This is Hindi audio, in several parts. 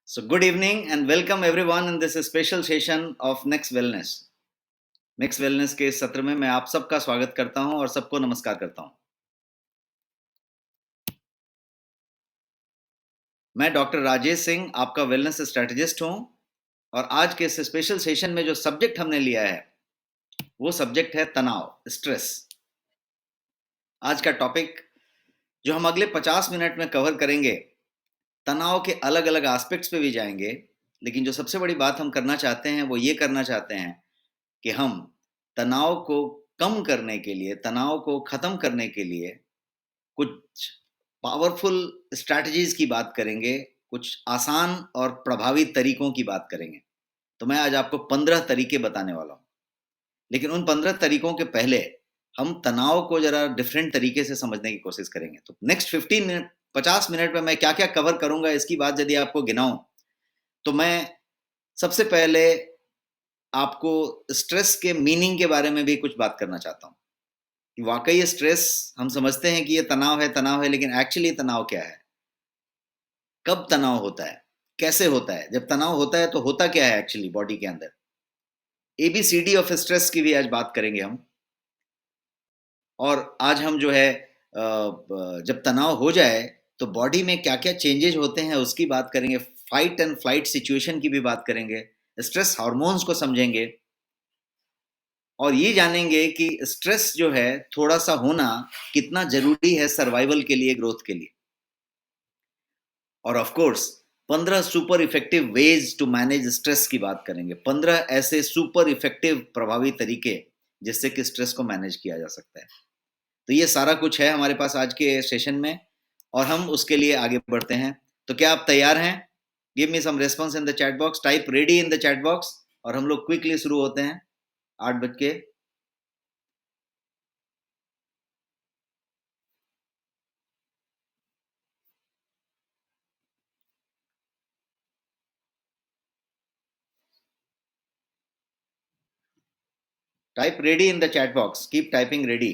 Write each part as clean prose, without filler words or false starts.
So, good evening and welcome everyone in this special session of Next Wellness. Next wellness के इस सत्र में मैं आप सबका स्वागत करता हूं और सबको नमस्कार करता हूं। मैं डॉक्टर राजेश सिंह, आपका वेलनेस स्ट्रेटेजिस्ट हूं और आज के इस स्पेशल सेशन में जो सब्जेक्ट हमने लिया है वो सब्जेक्ट है तनाव, स्ट्रेस। आज का टॉपिक जो हम अगले 50 मिनट में कवर करेंगे, तनाव के अलग अलग एस्पेक्ट्स पे भी जाएंगे, लेकिन जो सबसे बड़ी बात हम करना चाहते हैं वो ये करना चाहते हैं कि हम तनाव को कम करने के लिए, तनाव को खत्म करने के लिए कुछ पावरफुल स्ट्रैटेजीज की बात करेंगे, कुछ आसान और प्रभावी तरीकों की बात करेंगे। तो मैं आज आपको 15 तरीके बताने वाला हूं, लेकिन उन 15 तरीकों के पहले हम तनाव को जरा डिफरेंट तरीके से समझने की कोशिश करेंगे। तो नेक्स्ट 15 मिनट 50 मिनट में मैं क्या क्या कवर करूंगा इसकी बात यदि आपको गिनाऊं, तो मैं सबसे पहले आपको स्ट्रेस के मीनिंग के बारे में भी कुछ बात करना चाहता हूं कि वाकई ये स्ट्रेस, हम समझते हैं कि ये तनाव है, लेकिन एक्चुअली तनाव क्या है? कब तनाव होता है? कैसे होता है? जब तनाव होता है तो होता क्या है एक्चुअली बॉडी के अंदर? एबीसीडी ऑफ स्ट्रेस की भी आज बात करेंगे हम। और आज हम जो है जब तनाव हो जाए तो बॉडी में क्या-क्या चेंजेस होते हैं उसकी बात करेंगे। फाइट एंड फ्लाइट सिचुएशन की भी बात करेंगे। स्ट्रेस हार्मोन्स को समझेंगे और ये जानेंगे कि स्ट्रेस जो है थोड़ा-सा होना कितना ज़रूरी है सर्वाइवल के लिए, ग्रोथ के लिए। और of course 15 super effective ways to manage stress की बात करेंगे। 15 ऐसे सुपर इफेक्टिव प्रभावी तरीके जिससे कि स्ट्रेस को मैनेज किया जा सकता है। तो ये सारा कुछ है हमारे पास आज के सेशन में और हम उसके लिए आगे बढ़ते हैं। तो क्या आप तैयार हैं? Give me some response in the chat box, type ready in the chat box और हम लोग क्विकली शुरू होते हैं 8 बज के। Type ready in the chat box, keep typing ready,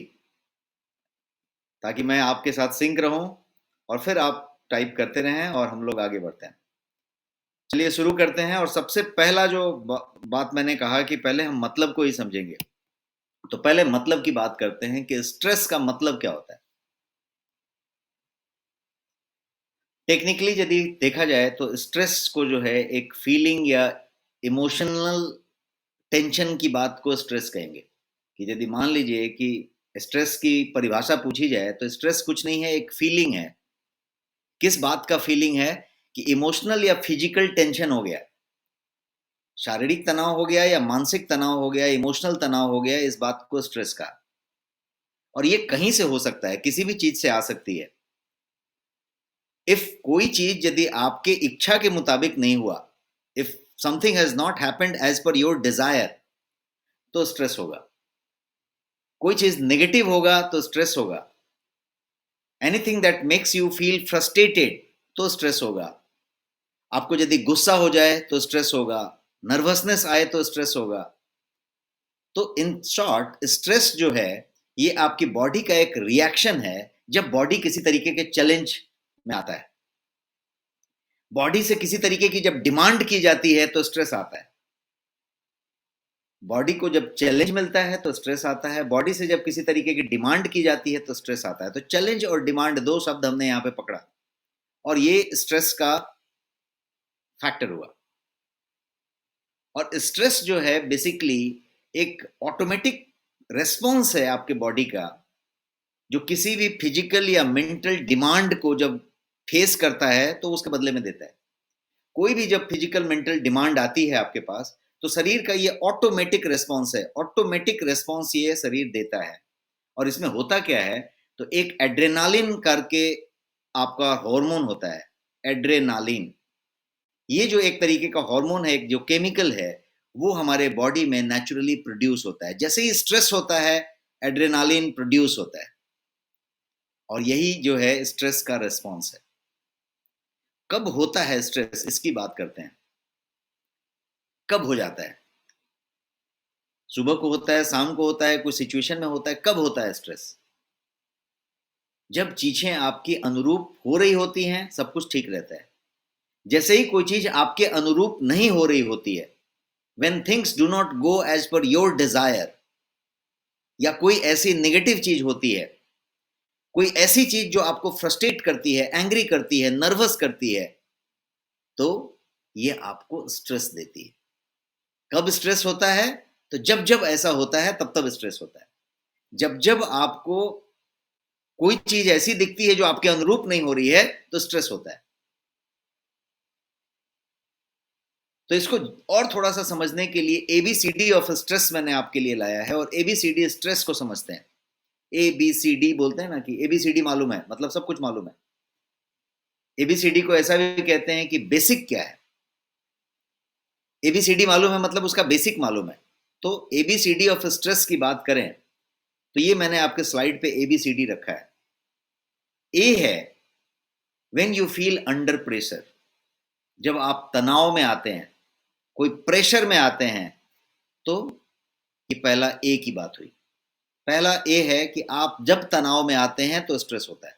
ताकि मैं आपके साथ सिंक रहूं और फिर आप टाइप करते रहें और हम लोग आगे बढ़ते हैं। चलिए शुरू करते हैं। और सबसे पहला जो बात मैंने कहा कि पहले हम मतलब को ही समझेंगे, तो पहले मतलब की बात करते हैं कि स्ट्रेस का मतलब क्या होता है। टेक्निकली यदि देखा जाए तो स्ट्रेस को जो है एक फीलिंग या इमोशनल टेंशन की बात को स्ट्रेस कहेंगे। कि यदि मान लीजिए कि स्ट्रेस की परिभाषा पूछी जाए तो स्ट्रेस कुछ नहीं है, एक फीलिंग है। किस बात का फीलिंग है? कि इमोशनल या फिजिकल टेंशन हो गया, शारीरिक तनाव हो गया या मानसिक तनाव हो गया, इमोशनल तनाव हो गया, इस बात को स्ट्रेस का। और ये कहीं से हो सकता है, किसी भी चीज से आ सकती है। इफ कोई चीज यदि आपके इच्छा के मुताबिक नहीं हुआ, if something has not happened as per your desire, तो स्ट्रेस होगा। कोई चीज नेगेटिव होगा तो स्ट्रेस होगा। Anything that makes you feel frustrated तो स्ट्रेस होगा। आपको यदि गुस्सा हो जाए तो स्ट्रेस होगा, नर्वसनेस आए तो स्ट्रेस होगा। तो इन शॉर्ट स्ट्रेस जो है ये आपकी बॉडी का एक रिएक्शन है जब बॉडी किसी तरीके के चैलेंज में आता है। बॉडी से किसी तरीके की जब डिमांड की जाती है तो स्ट्रेस आता है। बॉडी को जब चैलेंज मिलता है तो स्ट्रेस आता है। बॉडी से जब किसी तरीके की डिमांड की जाती है तो स्ट्रेस आता है। तो चैलेंज और डिमांड, दो शब्द हमने यहां पे पकड़ा और ये स्ट्रेस का फैक्टर हुआ। और स्ट्रेस जो है बेसिकली एक ऑटोमेटिक रेस्पॉन्स है आपके बॉडी का, जो किसी भी फिजिकल या मेंटल डिमांड को जब फेस करता है तो उसके बदले में देता है। कोई भी जब फिजिकल मेंटल डिमांड आती है आपके पास तो शरीर का ये ऑटोमेटिक रेस्पॉन्स है, ऑटोमेटिक रेस्पॉन्स ये शरीर देता है। और इसमें होता क्या है? तो एक एड्रेनालिन करके आपका हार्मोन होता है, एड्रेनालिन। ये जो एक तरीके का हार्मोन है, एक जो केमिकल है, वो हमारे बॉडी में नेचुरली प्रोड्यूस होता है। जैसे ही स्ट्रेस होता है एड्रेनालिन प्रोड्यूस होता है और यही जो है स्ट्रेस का रेस्पॉन्स है। कब होता है स्ट्रेस, इसकी बात करते हैं। कब हो जाता है? सुबह को होता है, शाम को होता है, कोई सिचुएशन में होता है। कब होता है स्ट्रेस? जब चीजें आपकी अनुरूप हो रही होती हैं, सब कुछ ठीक रहता है। जैसे ही कोई चीज आपके अनुरूप नहीं हो रही होती है, when things do not go as per your desire, या कोई ऐसी नेगेटिव चीज होती है, कोई ऐसी चीज जो आपको फ्रस्ट्रेट करती है, एंग्री करती है, नर्वस करती है, तो ये आपको स्ट्रेस देती है। कब स्ट्रेस होता है? तो जब जब ऐसा होता है तब तब स्ट्रेस होता है। जब जब आपको कोई चीज ऐसी दिखती है जो आपके अनुरूप नहीं हो रही है, तो स्ट्रेस होता है। तो इसको और थोड़ा सा समझने के लिए एबीसीडी ऑफ स्ट्रेस मैंने आपके लिए लाया है, और एबीसीडी स्ट्रेस को समझते हैं। एबीसीडी बोलते हैं ना, कि एबीसीडी मालूम है मतलब सब कुछ मालूम है। एबीसीडी को ऐसा भी कहते हैं कि बेसिक क्या है। एबीसीडी मालूम है मतलब उसका बेसिक मालूम है। तो एबीसीडी ऑफ स्ट्रेस की बात करें तो ये मैंने आपके स्लाइड पे एबीसीडी रखा है। ए है when you feel under pressure, जब आप तनाव में आते हैं, कोई प्रेशर में आते हैं, तो ये पहला ए की बात हुई। पहला ए है कि आप जब तनाव में आते हैं तो स्ट्रेस होता है।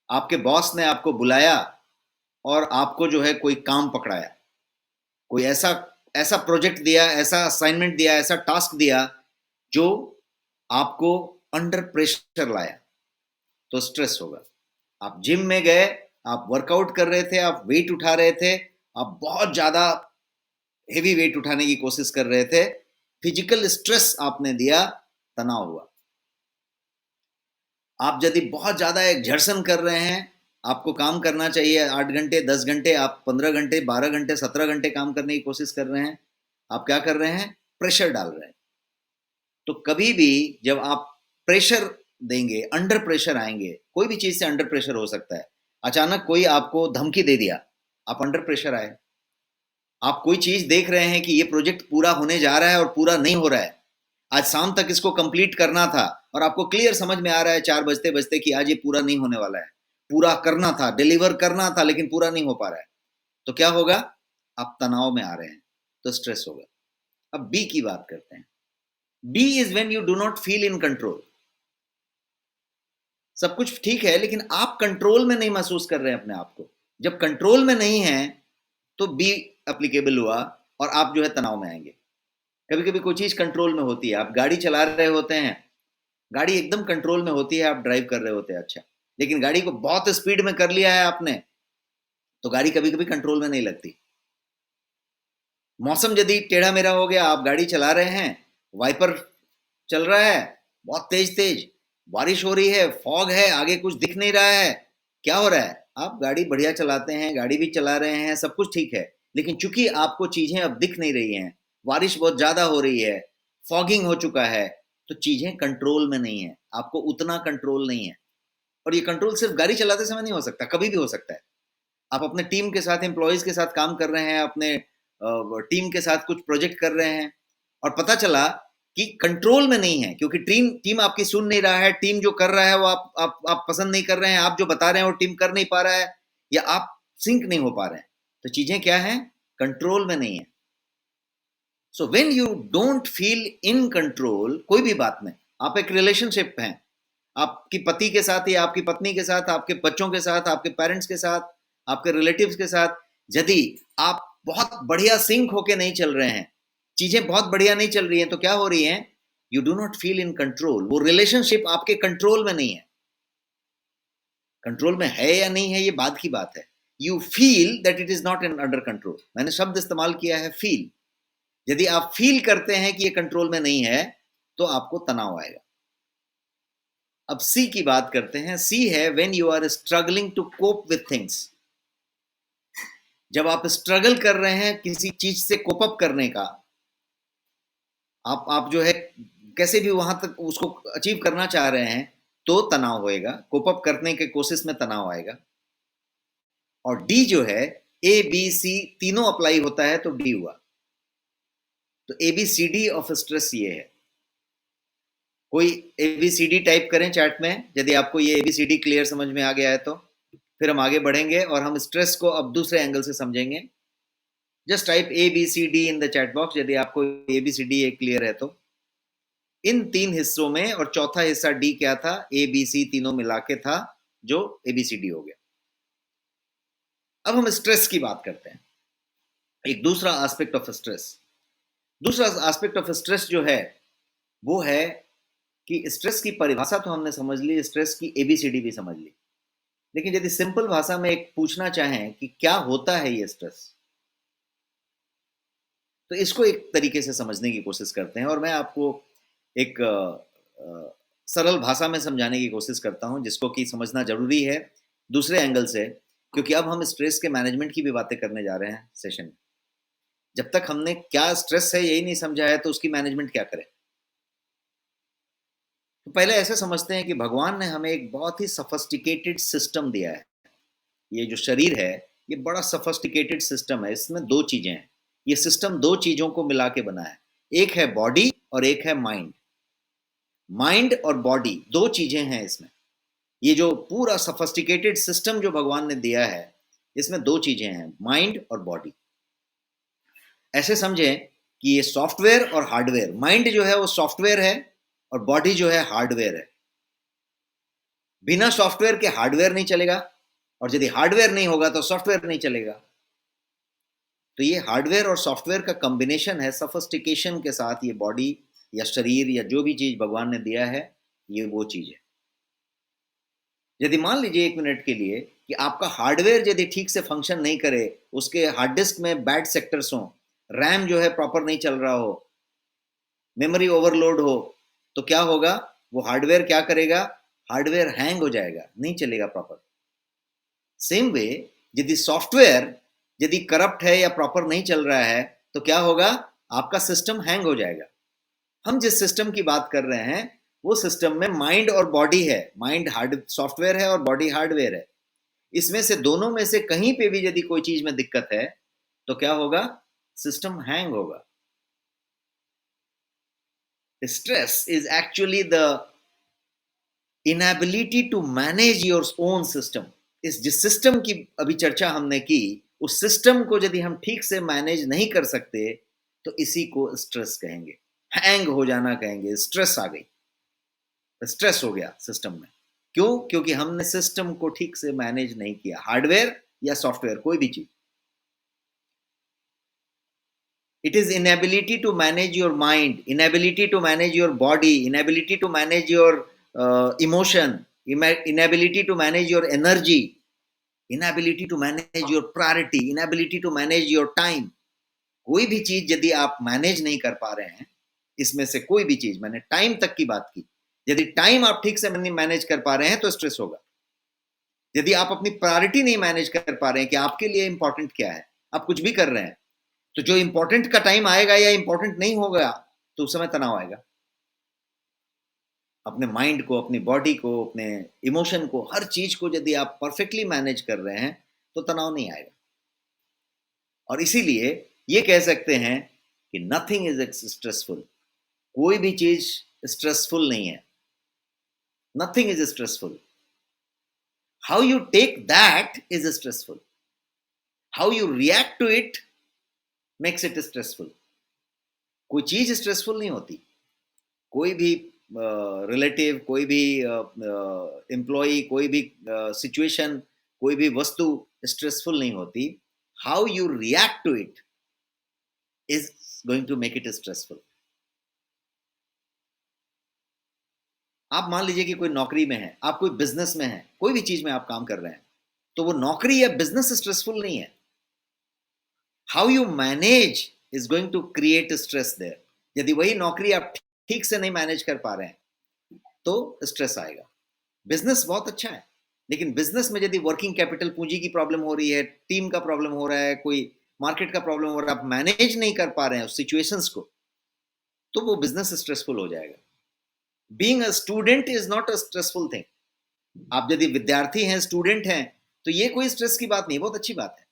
आपके बॉस ने आपको बुलाया और आपको जो है कोई काम पकड़ाया, कोई ऐसा ऐसा प्रोजेक्ट दिया, ऐसा असाइनमेंट दिया, ऐसा टास्क दिया जो आपको अंडर प्रेशर लाया, तो स्ट्रेस होगा। आप जिम में गए, आप वर्कआउट कर रहे थे, आप वेट उठा रहे थे, आप बहुत ज्यादा हेवी वेट उठाने की कोशिश कर रहे थे, फिजिकल स्ट्रेस आपने दिया, तनाव हुआ। आप यदि बहुत ज्यादा एक्सर्शन कर रहे हैं, आपको काम करना चाहिए 8 घंटे 10 घंटे, आप 15 घंटे 12 घंटे 17 घंटे काम करने की कोशिश कर रहे हैं, आप क्या कर रहे हैं? प्रेशर डाल रहे हैं। तो कभी भी जब आप प्रेशर देंगे, अंडर प्रेशर आएंगे, कोई भी चीज से अंडर प्रेशर हो सकता है। अचानक कोई आपको धमकी दे दिया, आप अंडर प्रेशर आए। आप कोई चीज देख रहे हैं कि ये प्रोजेक्ट पूरा होने जा रहा है और पूरा नहीं हो रहा है, आज शाम तक इसको कंप्लीट करना था, और आपको क्लियर समझ में आ रहा है 4 बजते बजते कि आज ये पूरा नहीं होने वाला है, पूरा करना था, डिलीवर करना था, लेकिन पूरा नहीं हो पा रहा है, तो क्या होगा? आप तनाव में आ रहे हैं, तो स्ट्रेस होगा। अब बी की बात करते हैं। B is when you do not feel in control. सब कुछ ठीक है लेकिन आप कंट्रोल में नहीं महसूस कर रहे हैं अपने आप को। जब कंट्रोल में नहीं है तो बी एप्लीकेबल हुआ, और आप जो है तनाव में आएंगे। कभी कभी कोई चीज कंट्रोल में होती है, आप गाड़ी चला रहे होते हैं, गाड़ी एकदम कंट्रोल में होती है, आप ड्राइव कर रहे होते हैं, अच्छा, लेकिन गाड़ी को बहुत स्पीड में कर लिया है आपने, तो गाड़ी कभी कभी कंट्रोल में नहीं लगती। मौसम यदि टेढ़ा मेढ़ा हो गया, आप गाड़ी चला रहे हैं, वाइपर चल रहा है बहुत तेज तेज, बारिश हो रही है, फॉग है, आगे कुछ दिख नहीं रहा है, क्या हो रहा है? आप गाड़ी बढ़िया चलाते हैं, गाड़ी भी चला रहे हैं, सब कुछ ठीक है, लेकिन चूंकि आपको चीजें अब दिख नहीं रही हैं, बारिश बहुत ज्यादा हो रही है, फॉगिंग हो चुका है, तो चीजें कंट्रोल में नहीं है, आपको उतना कंट्रोल नहीं है। और ये कंट्रोल सिर्फ गाड़ी चलाते समय नहीं हो सकता, कभी भी हो सकता है। आप अपने टीम के साथ, एम्प्लॉयज के साथ काम कर रहे हैं, अपने टीम के साथ कुछ प्रोजेक्ट कर रहे हैं, और पता चला कि कंट्रोल में नहीं है, क्योंकि टीम टीम आपकी सुन नहीं रहा है, टीम जो कर रहा है वो आप पसंद नहीं कर रहे हैं, आप जो बता रहे हैं वो टीम कर नहीं पा रहा है, या आप सिंक नहीं हो पा रहे हैं, तो चीजें क्या है? कंट्रोल में नहीं है। So when you don't feel in control, कोई भी बात में, आप एक रिलेशनशिप हैं, आपकी पति के साथ या आपकी पत्नी के साथ, आपके बच्चों के साथ, आपके पेरेंट्स के साथ, आपके रिलेटिव्स के साथ, यदि आप बहुत बढ़िया सिंक होके नहीं चल रहे हैं, चीजें बहुत बढ़िया नहीं चल रही हैं, तो क्या हो रही है? You do not feel in control. वो रिलेशनशिप आपके कंट्रोल में नहीं है। कंट्रोल में है या नहीं है ये बाद की बात है। You feel that it is not in under control. मैंने शब्द इस्तेमाल किया है फील। यदि आप फील करते हैं कि ये कंट्रोल में नहीं है, तो आपको तनाव आएगा। अब सी की बात करते हैं। सी है when you are struggling to cope with things. जब आप स्ट्रगल कर रहे हैं किसी चीज से कोप अप करने का, आप जो है कैसे भी वहां तक उसको अचीव करना चाह रहे हैं, तो तनाव होएगा, कोप अप करने के कोशिश में तनाव आएगा। और डी जो है, ए बी सी तीनों अप्लाई होता है, तो डी हुआ। तो एबीसीडी ऑफ स्ट्रेस ये है। कोई एबीसीडी टाइप करें चैट में, यदि आपको ये एबीसीडी क्लियर समझ में आ गया है तो फिर हम आगे बढ़ेंगे और हम स्ट्रेस को अब दूसरे एंगल से समझेंगे। Just type A B C D in the chat box यदि आपको A B C D clear है तो। इन 3 हिस्सों में, और चौथा हिस्सा डी क्या था? ए बी सी तीनों मिला के था, जो एबीसीडी हो गया। अब हम स्ट्रेस की बात करते हैं। एक दूसरा एस्पेक्ट ऑफ स्ट्रेस, दूसरा एस्पेक्ट ऑफ स्ट्रेस जो है वो है कि स्ट्रेस की परिभाषा तो हमने समझ ली, स्ट्रेस की एबीसीडी भी समझ ली, लेकिन यदि सिंपल भाषा में एक पूछना चाहें कि क्या होता है ये स्ट्रेस, तो इसको एक तरीके से समझने की कोशिश करते हैं और मैं आपको एक सरल भाषा में समझाने की कोशिश करता हूं जिसको कि समझना जरूरी है दूसरे एंगल से, क्योंकि अब हम स्ट्रेस के मैनेजमेंट की भी बातें करने जा रहे हैं सेशन में। जब तक हमने क्या स्ट्रेस है यही नहीं समझा है तो उसकी मैनेजमेंट क्या करें। तो पहले ऐसे समझते हैं कि भगवान ने हमें एक बहुत ही सफिस्टिकेटेड सिस्टम दिया है। ये जो शरीर है ये बड़ा सफिस्टिकेटेड सिस्टम है, इसमें दो चीजें हैं। ये सिस्टम दो चीजों को मिला के बना है, एक है बॉडी और एक है माइंड। माइंड और बॉडी दो चीजें हैं इसमें। ये जो पूरा सफिस्टिकेटेड सिस्टम जो भगवान ने दिया है इसमें दो चीजें हैं, माइंड और बॉडी। ऐसे समझें कि ये सॉफ्टवेयर और हार्डवेयर, माइंड जो है वो सॉफ्टवेयर है और बॉडी जो है हार्डवेयर है। बिना सॉफ्टवेयर के हार्डवेयर नहीं चलेगा और यदि हार्डवेयर नहीं होगा तो सॉफ्टवेयर नहीं चलेगा। तो ये हार्डवेयर और सॉफ्टवेयर का कॉम्बिनेशन है, सफिस्टिकेशन के साथ ये बॉडी या शरीर या जो भी चीज भगवान ने दिया है ये वो चीज है। यदि मान लीजिए एक मिनट के लिए कि आपका हार्डवेयर यदि ठीक से फंक्शन नहीं करे, उसके हार्ड डिस्क में बैड सेक्टर्स हो, रैम जो है प्रॉपर नहीं चल रहा हो, मेमोरी ओवरलोड हो, तो क्या होगा? वो हार्डवेयर क्या करेगा? हार्डवेयर हैंग हो जाएगा, नहीं चलेगा प्रॉपर। सेम वे यदि सॉफ्टवेयर यदि करप्ट है या प्रॉपर नहीं चल रहा है तो क्या होगा? आपका सिस्टम हैंग हो जाएगा। हम जिस सिस्टम की बात कर रहे हैं वो सिस्टम में माइंड और बॉडी है, माइंड हार्ड सॉफ्टवेयर है और बॉडी हार्डवेयर है। इसमें से दोनों में से कहीं पे भी यदि कोई चीज में दिक्कत है तो क्या होगा? सिस्टम हैंग होगा। Stress is actually the inability to manage your own system. इस जिस सिस्टम की अभी चर्चा हमने की, उस सिस्टम को यदि हम ठीक से मैनेज नहीं कर सकते तो इसी को स्ट्रेस कहेंगे, हैंग हो जाना कहेंगे। स्ट्रेस आ गई, स्ट्रेस हो गया सिस्टम में। क्यों? क्योंकि हमने सिस्टम को ठीक से मैनेज नहीं किया, हार्डवेयर या सॉफ्टवेयर कोई भी चीज। It is inability to manage your mind, inability to manage your body, inability to manage your emotion, inability to manage your energy, inability to manage your priority, inability to manage your time. कोई भी चीज यदि आप मैनेज नहीं कर पा रहे हैं, इसमें से कोई भी चीज, मैंने टाइम तक की बात की, यदि टाइम आप ठीक से नहीं मैनेज कर पा रहे हैं तो स्ट्रेस होगा। यदि आप अपनी प्रायोरिटी नहीं मैनेज कर पा रहे हैं कि आपके लिए इंपॉर्टेंट क्या है, आप कुछ भी कर रहे हैं, तो जो इंपॉर्टेंट का टाइम आएगा या इंपॉर्टेंट नहीं होगा तो उस समय तनाव आएगा। अपने माइंड को, अपनी बॉडी को, अपने इमोशन को, हर चीज को यदि आप परफेक्टली मैनेज कर रहे हैं तो तनाव नहीं आएगा। और इसीलिए ये कह सकते हैं कि नथिंग इज स्ट्रेसफुल। कोई भी चीज स्ट्रेसफुल नहीं है, nothing is stressful. How you take that is stressful, how you react to it makes it stressful. कोई चीज स्ट्रेसफुल नहीं होती, कोई भी रिलेटिव, कोई भी एम्प्लॉय, कोई भी सिचुएशन, कोई भी वस्तु स्ट्रेसफुल नहीं होती। How you react to it is going to make it stressful. आप मान लीजिए कि कोई नौकरी में है, आप कोई बिजनेस में है, कोई भी चीज में आप काम कर रहे हैं, तो वो नौकरी या बिजनेस स्ट्रेसफुल नहीं है। How you manage is going to create stress there. यदि वही नौकरी आप ठीक से नहीं मैनेज कर पा रहे हैं तो स्ट्रेस आएगा। बिजनेस बहुत अच्छा है, लेकिन बिजनेस में यदि वर्किंग कैपिटल, पूंजी की प्रॉब्लम हो रही है, टीम का प्रॉब्लम हो रहा है, कोई मार्केट का प्रॉब्लम हो रहा है, आप मैनेज नहीं कर पा रहे हैं उस सिचुएशंस को, तो वो बिजनेस स्ट्रेसफुल हो जाएगा। Being a student is not a stressful thing. आप यदि विद्यार्थी हैं, स्टूडेंट हैं, तो ये कोई स्ट्रेस की बात नहीं, बहुत अच्छी बात है।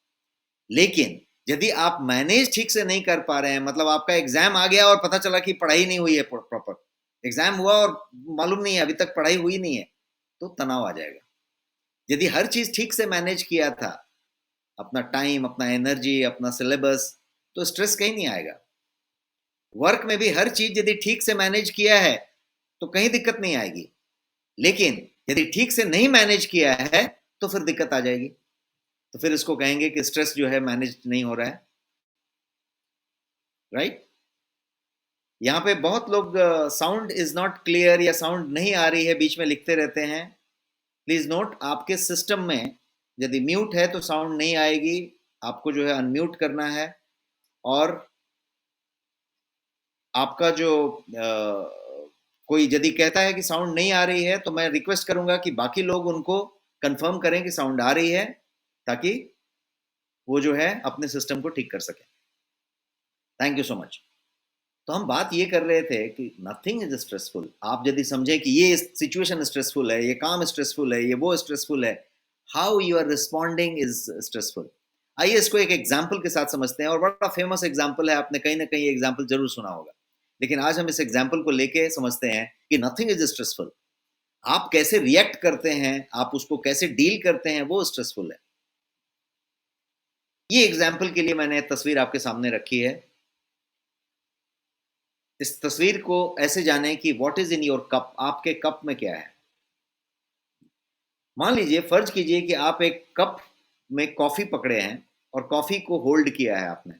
लेकिन यदि आप मैनेज ठीक से नहीं कर पा रहे हैं, मतलब आपका एग्जाम आ गया और पता चला कि पढ़ाई नहीं हुई है, प्रॉपर एग्जाम हुआ और मालूम नहीं है अभी तक पढ़ाई हुई नहीं है, तो तनाव आ जाएगा। यदि हर चीज ठीक से मैनेज किया था, अपना टाइम, अपना एनर्जी, अपना सिलेबस, तो स्ट्रेस कहीं नहीं आएगा। वर्क में भी हर चीज यदि ठीक से मैनेज किया है तो कहीं दिक्कत नहीं आएगी, लेकिन यदि ठीक से नहीं मैनेज किया है तो फिर दिक्कत आ जाएगी। तो फिर इसको कहेंगे कि स्ट्रेस जो है मैनेज नहीं हो रहा है, राइट? यहाँ पे बहुत लोग साउंड इज नॉट क्लियर या साउंड नहीं आ रही है बीच में लिखते रहते हैं। प्लीज नोट, आपके सिस्टम में यदि म्यूट है तो साउंड नहीं आएगी, आपको जो है अनम्यूट करना है। और आपका जो कोई यदि कहता है कि साउंड नहीं आ रही है तो मैं रिक्वेस्ट करूंगा कि बाकी लोग उनको कंफर्म करें कि साउंड आ रही है, ताकि वो जो है अपने सिस्टम को ठीक कर सके। Thank you so much. तो हम बात ये कर रहे थे कि नथिंग इज स्ट्रेसफुल। आप यदि समझे कि ये सिचुएशन स्ट्रेसफुल है, ये काम स्ट्रेसफुल है, ये वो स्ट्रेसफुल है, how you are responding is stressful. आइए इसको एक एग्जाम्पल के साथ समझते हैं, और बड़ा फेमस एग्जाम्पल है, आपने कहीं ना कहीं एग्जाम्पल जरूर सुना होगा। लेकिन आज हम इस एग्जाम्पल को लेके समझते हैं कि नथिंग इज स्ट्रेसफुल। आप कैसे रिएक्ट करते हैं, आप उसको कैसे डील करते हैं, वो स्ट्रेसफुल है। ये एग्जाम्पल के लिए मैंने तस्वीर आपके सामने रखी है। इस तस्वीर को ऐसे जाने कि what is in your cup, आपके कप में क्या है। मान लीजिए, फर्ज कीजिए कि आप एक कप में कॉफी पकड़े हैं और कॉफी को होल्ड किया है आपने,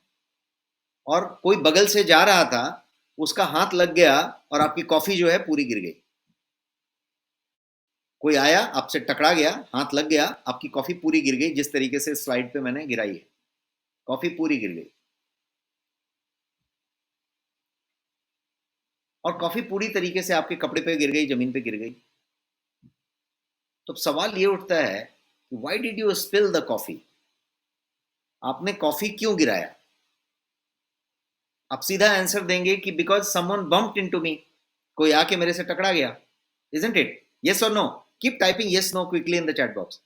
और कोई बगल से जा रहा था, उसका हाथ लग गया और आपकी कॉफी जो है पूरी गिर गई। कोई आया, आपसे टकरा गया, हाथ लग गया, आपकी कॉफी पूरी गिर गई, जिस तरीके से स्लाइड पे मैंने गिराई है, कॉफी पूरी गिर गई। और कॉफी पूरी तरीके से आपके कपड़े पे गिर गई, जमीन पे गिर गई। तो सवाल ये उठता है, why did you spill the coffee? आपने कॉफी क्यों गिराया? आप सीधा आंसर देंगे कि because someone bumped into me, कोई आके मेरे से टकरा गया। Isn't it? यस और no? Keep typing yes no quickly in the chat box.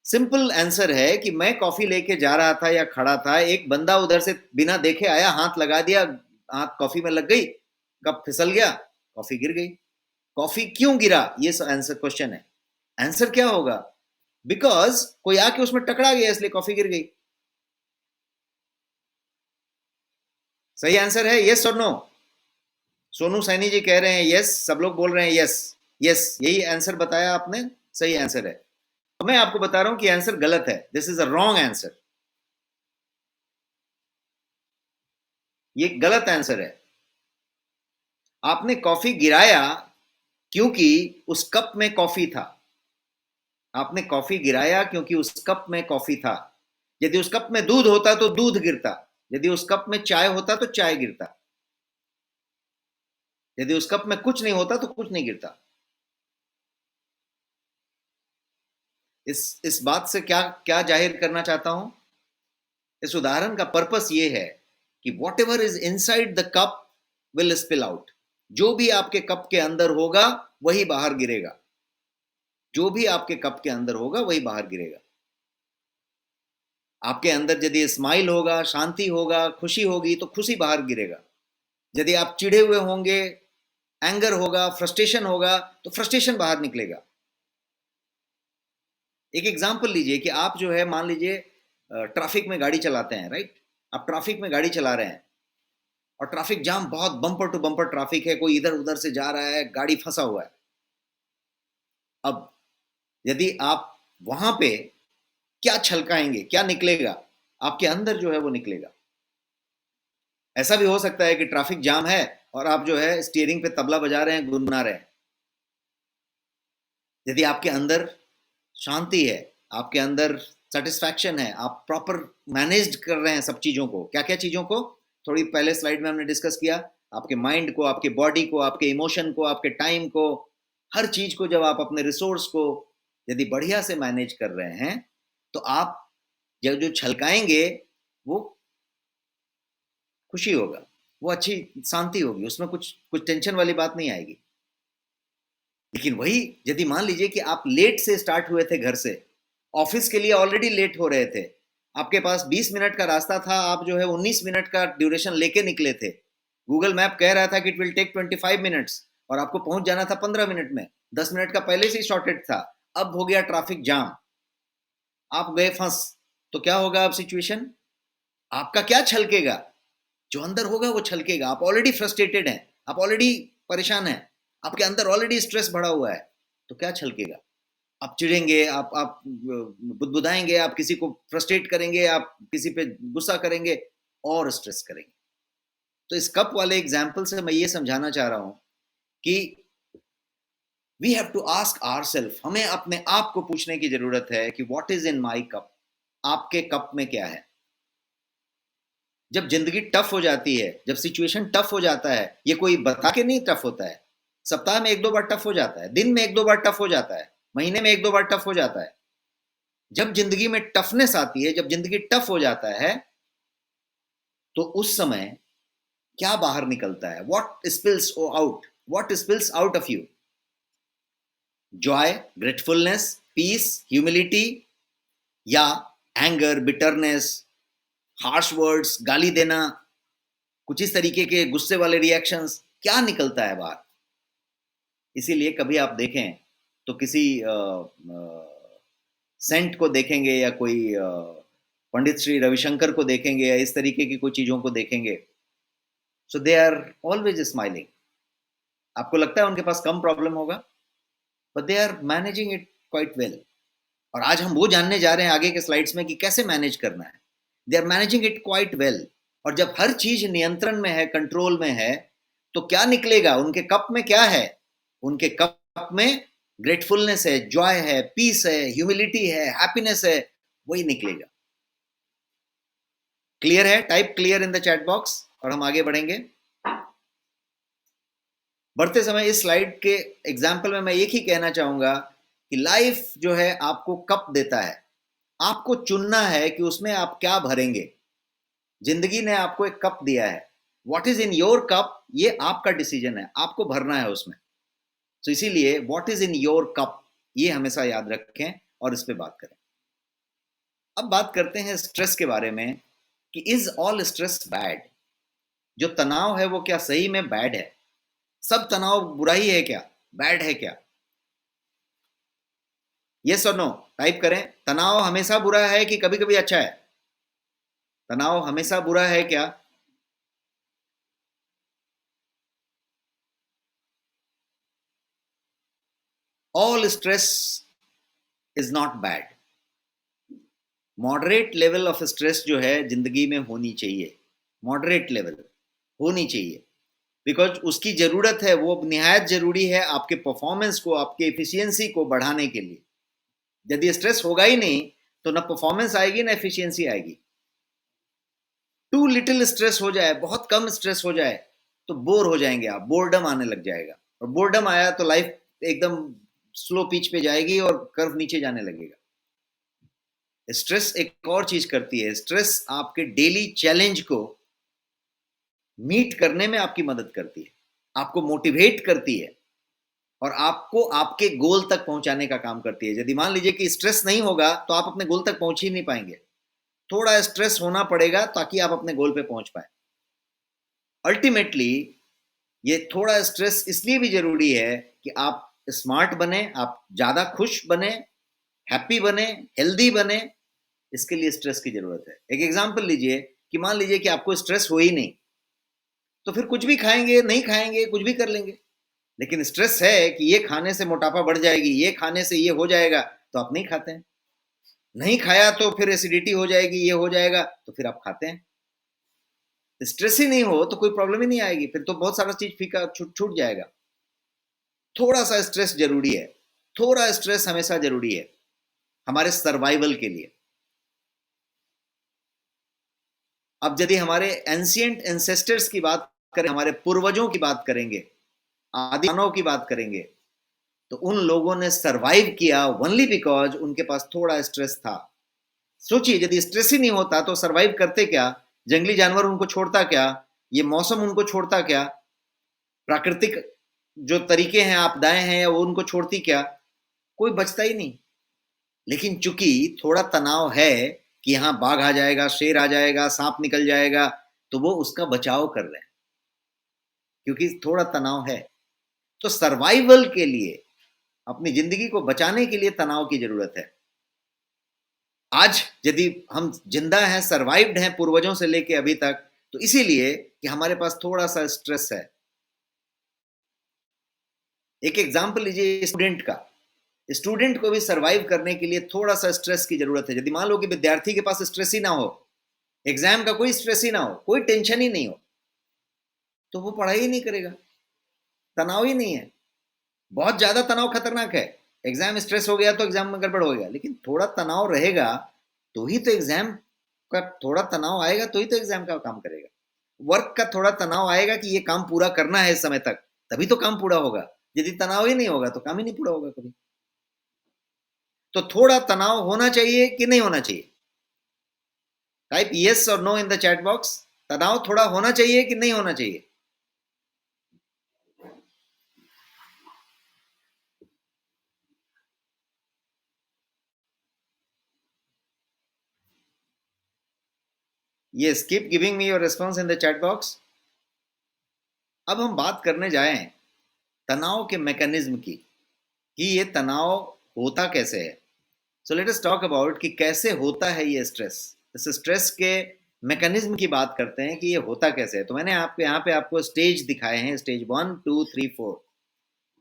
Simple answer है कि मैं कॉफी लेके जा रहा था या खड़ा था, एक बंदा उधर से बिना देखे आया, हाथ लगा दिया, हाथ कॉफी में लग गई, कप फिसल गया, कॉफी गिर गई। कॉफी क्यों गिरा, ये आंसर क्वेश्चन है। आंसर क्या होगा? बिकॉज कोई आके उसमें टकरा गया, इसलिए कॉफी गिर गई। सही आंसर है यस और नो? सोनू सैनी जी कह रहे हैं यस, सब लोग बोल रहे हैं यस। यस, यही आंसर बताया आपने, सही आंसर है। मैं आपको बता रहा हूं कि आंसर गलत है, this is a wrong answer. ये गलत आंसर है। आपने कॉफी गिराया क्योंकि उस कप में कॉफी था। आपने कॉफी गिराया क्योंकि उस कप में कॉफी था। यदि उस कप में दूध होता तो दूध गिरता, यदि उस कप में चाय होता तो चाय गिरता, यदि उस कप में कुछ नहीं होता तो कुछ नहीं गिरता। इस बात से क्या क्या जाहिर करना चाहता हूं? इस उदाहरण का पर्पस ये है कि what ever is inside the cup will spill out. जो भी आपके कप के अंदर होगा वही बाहर गिरेगा। जो भी आपके कप के अंदर होगा वही बाहर गिरेगा। आपके अंदर यदि स्माइल होगा, शांति होगा, खुशी होगी, तो खुशी बाहर गिरेगा। यदि आप चिढ़े हुए होंगे, एंगर होगा, फ्रस्ट्रेशन होगा, तो फ्रस्ट्रेशन बाहर निकलेगा। एक एग्जांपल लीजिए कि आप जो है, मान लीजिए ट्रैफिक में गाड़ी चलाते हैं, राइट? आप ट्रैफिक में गाड़ी चला रहे हैं और ट्रैफिक जाम, बहुत बम्पर टू बम्पर ट्रैफिक है, कोई इधर उधर से जा रहा है, गाड़ी फंसा हुआ है। अब यदि आप वहां पे क्या छलकाएंगे, क्या निकलेगा? आपके अंदर जो है वो निकलेगा। ऐसा भी हो सकता है कि ट्रैफिक जाम है और आप जो है स्टीयरिंग पे तबला बजा रहे हैं, गुनगुना रहे हैं। यदि आपके अंदर शांति है, आपके अंदर सेटिस्फैक्शन है, आप प्रॉपर मैनेज कर रहे हैं सब चीजों को। क्या क्या चीजों को? थोड़ी पहले स्लाइड में हमने डिस्कस किया। आपके माइंड को, आपके बॉडी को, आपके इमोशन को, आपके टाइम को, हर चीज को, जब आप अपने रिसोर्स को यदि बढ़िया से मैनेज कर रहे हैं, तो आप जब जो छलकाएंगे वो खुशी होगा, वो अच्छी शांति होगी, उसमें कुछ कुछ टेंशन वाली बात नहीं आएगी। लेकिन वही यदि मान लीजिए कि आप लेट से स्टार्ट हुए थे, घर से ऑफिस के लिए ऑलरेडी लेट हो रहे थे, आपके पास 20 मिनट का रास्ता था, आप जो है 19 मिनट का ड्यूरेशन लेके निकले थे। गूगल मैप कह रहा था कि इट विल टेक 25 मिनट्स और आपको पहुंच जाना था 15 मिनट में। 10 मिनट का पहले से ही शॉर्टेज था, अब हो गया ट्रैफिक जाम, आप गए फंस। तो क्या होगा अब सिचुएशन? आपका क्या छलकेगा? जो अंदर होगा वो छलकेगा। आप ऑलरेडी फ्रस्ट्रेटेड हैं, आप ऑलरेडी परेशान हैं, आपके अंदर ऑलरेडी स्ट्रेस बढ़ा हुआ है, तो क्या छलकेगा? आप चिढ़ेंगे, आप बुदबुदाएंगे, आप किसी को फ्रस्ट्रेट करेंगे, आप किसी पे गुस्सा करेंगे और स्ट्रेस करेंगे। तो इस कप वाले एग्जाम्पल से मैं ये समझाना चाह रहा हूं कि we have to ask ourselves, हमें अपने आप को पूछने की जरूरत है कि what is in my cup, आपके कप में क्या है। जब जिंदगी टफ हो जाती है, जब सिचुएशन टफ हो जाता है, ये कोई बता के नहीं टफ होता है। सप्ताह में एक दो बार टफ हो जाता है, दिन में एक दो बार टफ हो जाता है, महीने में एक दो बार टफ हो जाता है। जब जिंदगी में टफनेस आती है, जब जिंदगी टफ हो जाता है, तो उस समय क्या बाहर निकलता है? What spills out of you? Joy, gratefulness, peace, humility, या एंगर, बिटरनेस, हार्श वर्ड्स, गाली देना, कुछ इस तरीके के गुस्से वाले रिएक्शंस, क्या निकलता है बाहर? इसीलिए कभी आप देखें तो किसी सेंट को देखेंगे या कोई पंडित श्री रविशंकर को देखेंगे या इस तरीके की कोई चीजों को देखेंगे, so they are always smiling. आपको लगता है उनके पास कम प्रॉब्लम होगा, but they are managing it quite well. और आज हम वो जानने जा रहे हैं आगे के स्लाइड्स में कि कैसे मैनेज करना है। They are managing it quite well. और जब हर चीज नियंत्रण में है, कंट्रोल में है, तो क्या निकलेगा? उनके कप में क्या है? उनके कप में ग्रेटफुलनेस है, जॉय है, पीस है, ह्यूमिलिटी है, हैप्पीनेस है, वही निकलेगा। क्लियर है? Type clear in the chat box और हम आगे बढ़ेंगे। बढ़ते समय इस स्लाइड के एग्जाम्पल में मैं एक ही कहना चाहूंगा कि लाइफ जो है आपको कप देता है, आपको चुनना है कि उसमें आप क्या भरेंगे। जिंदगी ने आपको एक कप दिया है, what is in your cup, ये आपका डिसीजन है, आपको भरना है उसमें। तो इसीलिए what is in your cup, ये हमेशा याद रखें और इस पे बात करें। अब बात करते हैं स्ट्रेस के बारे में कि इज ऑल स्ट्रेस बैड? जो तनाव है वो क्या सही में बैड है? सब तनाव बुरा ही है क्या, बैड है क्या? यस और नो टाइप करें। तनाव हमेशा बुरा है कि कभी कभी अच्छा है? तनाव हमेशा बुरा है क्या? All stress is not bad. Moderate level of stress जो है जिंदगी में होनी चाहिए, मॉडरेट लेवल होनी चाहिए, बिकॉज उसकी जरूरत है, वो निहायत जरूरी है आपके परफॉर्मेंस को, आपके एफिशिएंसी को बढ़ाने के लिए। यदि स्ट्रेस होगा ही नहीं तो ना परफॉर्मेंस आएगी ना एफिशिएंसी आएगी। टू लिटिल स्ट्रेस हो जाए, बहुत कम स्ट्रेस हो जाए, तो बोर हो जाएंगे आप, बोर्डम आने लग जाएगा। और बोर्डम आया तो लाइफ एकदम स्लो पिच पे जाएगी और कर्व नीचे जाने लगेगा। स्ट्रेस एक और चीज करती है, स्ट्रेस आपके डेली चैलेंज को मीट करने में आपकी मदद करती है, आपको मोटिवेट करती है और आपको आपके गोल तक पहुंचाने का काम करती है। यदि मान लीजिए कि स्ट्रेस नहीं होगा तो आप अपने गोल तक पहुंच ही नहीं पाएंगे। थोड़ा स्ट्रेस होना पड़ेगा ताकि आप अपने गोल पे पहुंच पाए। अल्टीमेटली ये थोड़ा स्ट्रेस इसलिए भी जरूरी है कि आप स्मार्ट बने, आप ज्यादा खुश बने, हैप्पी बने, हेल्दी बने, इसके लिए स्ट्रेस की जरूरत है। एक एग्जांपल लीजिए कि मान लीजिए कि आपको स्ट्रेस हो ही नहीं, तो फिर कुछ भी खाएंगे, नहीं खाएंगे, कुछ भी कर लेंगे। लेकिन स्ट्रेस है कि ये खाने से मोटापा बढ़ जाएगी, ये खाने से ये हो जाएगा, तो आप नहीं खाते हैं। नहीं खाया तो फिर एसिडिटी हो जाएगी, ये हो जाएगा, तो फिर आप खाते हैं। स्ट्रेस ही नहीं हो तो कोई प्रॉब्लम ही नहीं आएगी, फिर तो बहुत सारा चीज फीका छूट छूट जाएगा। थोड़ा सा स्ट्रेस जरूरी है, थोड़ा स्ट्रेस हमेशा जरूरी है हमारे सर्वाइवल के लिए। अब यदि हमारे एंशिएंट एंसेस्टर्स की बात करें, हमारे पूर्वजों की बात करेंगे, आदि मानव की बात करेंगे, तो उन लोगों ने सरवाइव किया ओनली बिकॉज उनके पास थोड़ा स्ट्रेस था। सोचिए यदि स्ट्रेस ही नहीं होता तो सरवाइव करते क्या? जंगली जानवर उनको छोड़ता क्या? ये मौसम उनको छोड़ता क्या? प्राकृतिक जो तरीके हैं, आपदाएं हैं, वो उनको छोड़ती क्या? कोई बचता ही नहीं। लेकिन चूंकि थोड़ा तनाव है कि यहाँ बाघ आ जाएगा, शेर आ जाएगा, सांप निकल जाएगा, तो वो उसका बचाव कर रहे हैं क्योंकि थोड़ा तनाव है। तो सर्वाइवल के लिए, अपनी जिंदगी को बचाने के लिए तनाव की जरूरत है। आज यदि हम जिंदा हैं, सर्वाइव्ड हैं पूर्वजों से लेके अभी तक, तो इसीलिए कि हमारे पास थोड़ा सा स्ट्रेस है। एक एग्जांपल लीजिए स्टूडेंट का। स्टूडेंट को भी सरवाइव करने के लिए थोड़ा सा स्ट्रेस की जरूरत है। यदि मान लो कि विद्यार्थी के पास स्ट्रेस ही ना हो, एग्जाम का कोई स्ट्रेस ही ना हो, कोई टेंशन ही नहीं हो, तो वो पढ़ाई ही नहीं करेगा, तनाव ही नहीं है। बहुत ज्यादा तनाव खतरनाक है। एग्जाम स्ट्रेस हो गया तो एग्जाम में गड़बड़ हो गया, लेकिन थोड़ा तनाव रहेगा तो ही तो एग्जाम का, थोड़ा तनाव आएगा तो ही तो एग्जाम का काम करेगा। वर्क का थोड़ा तनाव आएगा कि ये काम पूरा करना है इस समय तक, तभी तो काम पूरा होगा। यदि तनाव ही नहीं होगा तो काम ही नहीं पूरा होगा कभी। तो थोड़ा तनाव होना चाहिए कि नहीं होना चाहिए? टाइप यस और no in the chat box. तनाव थोड़ा होना चाहिए कि नहीं होना चाहिए? Yes, keep giving me your response in the chat box. अब हम बात करने जाएं तनाव के मैकेनिज्म की, कि ये तनाव होता कैसे है। So let us talk about कि कैसे होता है ये स्ट्रेस। इस स्ट्रेस के मैकेनिज्म की बात करते हैं कि ये होता कैसे है। तो मैंने आपको यहाँ पे आपको स्टेज दिखाए हैं, स्टेज 1 2 3 4।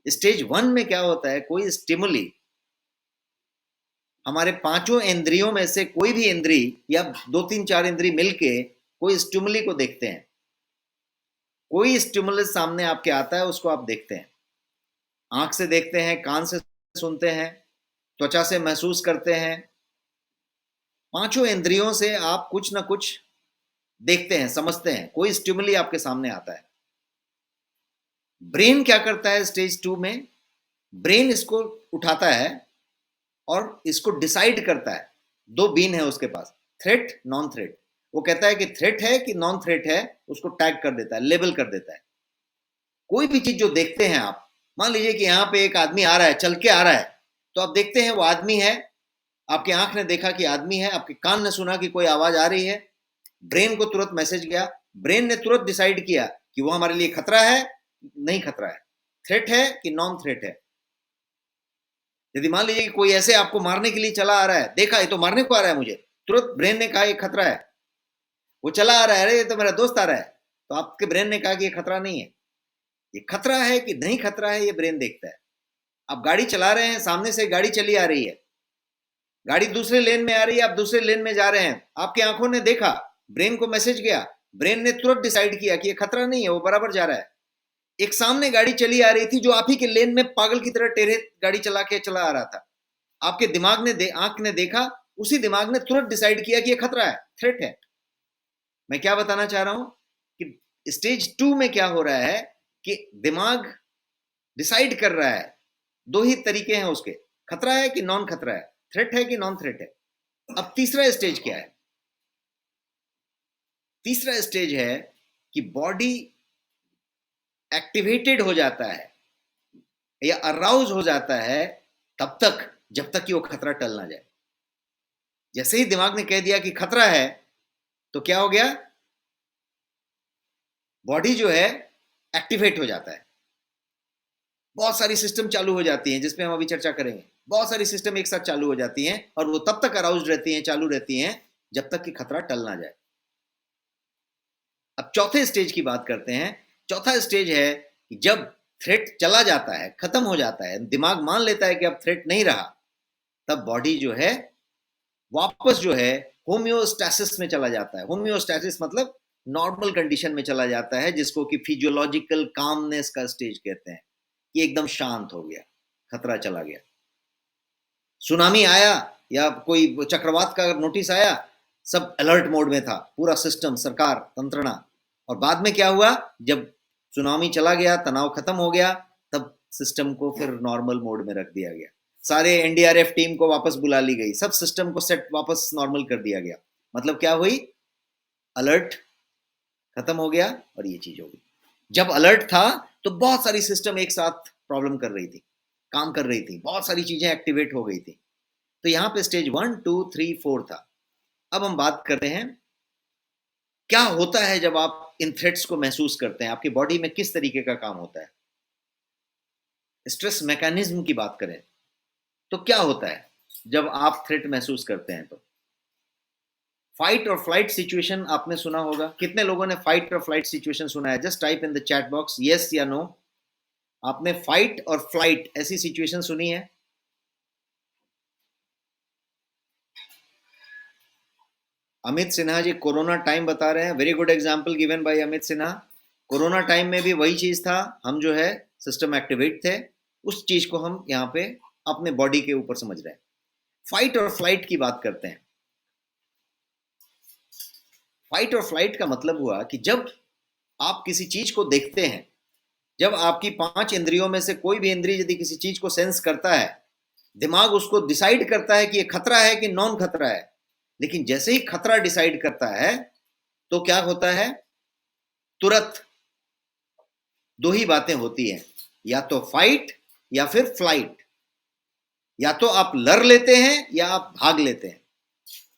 स्टेज 1 में क्या होता है, कोई स्टिमुली, हमारे पांचों इंद्रियों में से कोई भी इंद्री या 2 3 4 इंद्री मिलके कोई स्टिमुली को देखते हैं। कोई स्टिमुलस सामने आपके आता है, उसको आप देखते हैं। आंख से देखते हैं, कान से सुनते हैं, त्वचा से महसूस करते हैं। पांचों इंद्रियों से आप कुछ ना कुछ देखते हैं, समझते हैं। कोई स्टिमुली आपके सामने आता है। ब्रेन क्या करता है स्टेज 2 में? ब्रेन इसको उठाता है और इसको डिसाइड करता है। दो बीन है उसके पास, थ्रेट नॉन थ्रेट। वो कहता है कि थ्रेट है कि नॉन थ्रेट है, उसको टैग कर देता है, लेबल कर देता है। कोई भी चीज जो देखते हैं आप, मान लीजिए कि यहाँ पे एक आदमी आ रहा है, चल के आ रहा है, तो आप देखते हैं वो आदमी है। आपकी आंख ने देखा कि आदमी है, आपके कान ने सुना कि कोई आवाज आ रही है, ब्रेन को तुरंत मैसेज गया, ब्रेन ने तुरंत डिसाइड किया कि वो हमारे लिए खतरा है, नहीं खतरा है, थ्रेट है कि नॉन थ्रेट है। यदि मान लीजिए कि कोई ऐसे आपको मारने के लिए चला आ रहा है, देखा ये तो मारने को आ रहा है मुझे, तुरंत ब्रेन ने कहा ये खतरा है। वो चला आ रहा है, अरे ये तो मेरा दोस्त आ रहा है, तो आपके ब्रेन ने कहा कि ये खतरा नहीं है। ये खतरा है कि नहीं खतरा है, ये ब्रेन देखता है। आप गाड़ी चला रहे हैं, सामने से गाड़ी चली आ रही है, गाड़ी दूसरे लेन में आ रही है, आप दूसरे लेन में जा रहे हैं, आपकी आंखों ने देखा, ब्रेन को मैसेज गया, ब्रेन ने तुरंत डिसाइड किया कि ये खतरा नहीं है, वो बराबर जा रहा है। एक सामने गाड़ी चली आ रही थी जो आप ही के लेन में पागल की तरह टेढ़े गाड़ी चला के चला आ रहा था। आपके दिमाग ने आंख ने देखा, उसी दिमाग ने तुरंत डिसाइड किया कि ये खतरा है, थ्रेट है। मैं क्या बताना चाह रहा हूं कि स्टेज 2 में क्या हो रहा है कि दिमाग डिसाइड कर रहा है। दो ही तरीके हैं उसके, खतरा है कि नॉन खतरा है, थ्रेट है कि नॉन थ्रेट है। अब तीसरा स्टेज क्या है? तीसरा स्टेज है कि बॉडी एक्टिवेटेड हो जाता है या अराउज हो जाता है तब तक जब तक कि वो खतरा टल ना जाए। जैसे ही दिमाग ने कह दिया कि खतरा है, तो क्या हो गया, बॉडी जो है एक्टिवेट हो जाता है। बहुत सारी सिस्टम चालू हो जाती हैं, जिसपे हम अभी चर्चा करेंगे। बहुत सारी सिस्टम एक साथ चालू हो जाती हैं और वो तब तक अराउज रहती हैं, चालू रहती हैं, जब तक कि खतरा टल ना जाए। अब चौथे स्टेज की बात करते हैं। चौथा स्टेज है कि जब थ्रेट चला जाता है, खत्म हो जाता है, दिमाग मान लेता है कि अब थ्रेट नहीं रहा, तब बॉडी जो है वापस जो है होम्योस्टैसिस में चला जाता है। होम्योस्टैसिस मतलब नॉर्मल कंडीशन में चला जाता है, जिसको कि फिजियोलॉजिकल कामनेस का स्टेज कहते हैं, कि एकदम शांत हो गया, खतरा चला गया। सुनामी आया या कोई चक्रवात का नोटिस आया, सब अलर्ट मोड में था, पूरा सिस्टम, सरकार, तंत्रणा। और बाद में क्या हुआ, जब सुनामी चला गया, तनाव खत्म हो गया, तब सिस्टम को फिर नॉर्मल मोड में रख दिया गया। सारे एनडीआरएफ टीम को वापस बुला ली गई, सब सिस्टम को सेट वापस नॉर्मल कर दिया गया। मतलब क्या हुई, अलर्ट खत्म हो गया और ये चीज हो गई। जब अलर्ट था तो बहुत सारी सिस्टम एक साथ प्रॉब्लम कर रही थी, काम कर रही थी, बहुत सारी चीजें एक्टिवेट हो गई थी। तो यहाँ पे स्टेज 1 2 3 4 था। अब हम बात करते हैं क्या होता है जब आप इन थ्रेट्स को महसूस करते हैं, आपकी बॉडी में किस तरीके का काम होता है। स्ट्रेस मैकेनिज्म की बात करें तो क्या होता है जब आप थ्रेट महसूस करते हैं। तो फाइट और फ्लाइट सिचुएशन आपने सुना होगा। कितने लोगों ने फाइट और फ्लाइट सिचुएशन सुना है? Just type in the chat box yes या नो। आपने फाइट और फ्लाइट ऐसी सिचुएशन सुनी है? अमित सिन्हा जी कोरोना टाइम बता रहे हैं, very good example given by Amit Sinha. Corona time में भी वही चीज था, हम जो है सिस्टम एक्टिवेट थे, उस चीज को हम यहाँ पे अपने बॉडी के ऊपर समझ रहे हैं। फाइट और फ्लाइट की बात करते हैं। फाइट और फ्लाइट का मतलब हुआ कि जब आप किसी चीज को देखते हैं, जब आपकी 5 इंद्रियों में से कोई भी इंद्रिय यदि किसी चीज को सेंस करता है, दिमाग उसको डिसाइड करता है कि ये खतरा है कि नॉन खतरा है। लेकिन जैसे ही खतरा डिसाइड करता है तो क्या होता है, तुरंत दो ही बातें होती हैं, या तो फाइट या फिर फ्लाइट। या तो आप लड़ लेते हैं या आप भाग लेते हैं।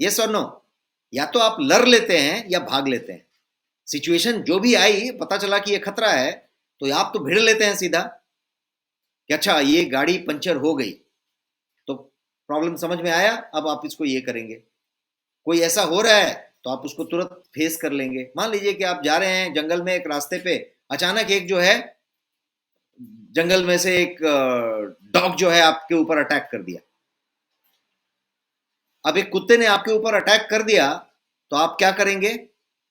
यस और नो? या तो आप लड़ लेते हैं या भाग लेते हैं। सिचुएशन जो भी आई, पता चला कि ये खतरा है, तो आप तो भिड़ लेते हैं सीधा कि अच्छा ये गाड़ी पंचर हो गई, तो प्रॉब्लम समझ में आया, अब आप इसको ये करेंगे। कोई ऐसा हो रहा है तो आप उसको तुरंत फेस कर लेंगे। मान लीजिए कि आप जा रहे हैं जंगल में, एक रास्ते पे अचानक एक जो है जंगल में से एक डॉग जो है आपके ऊपर अटैक कर दिया। अब एक कुत्ते ने आपके ऊपर अटैक कर दिया, तो आप क्या करेंगे?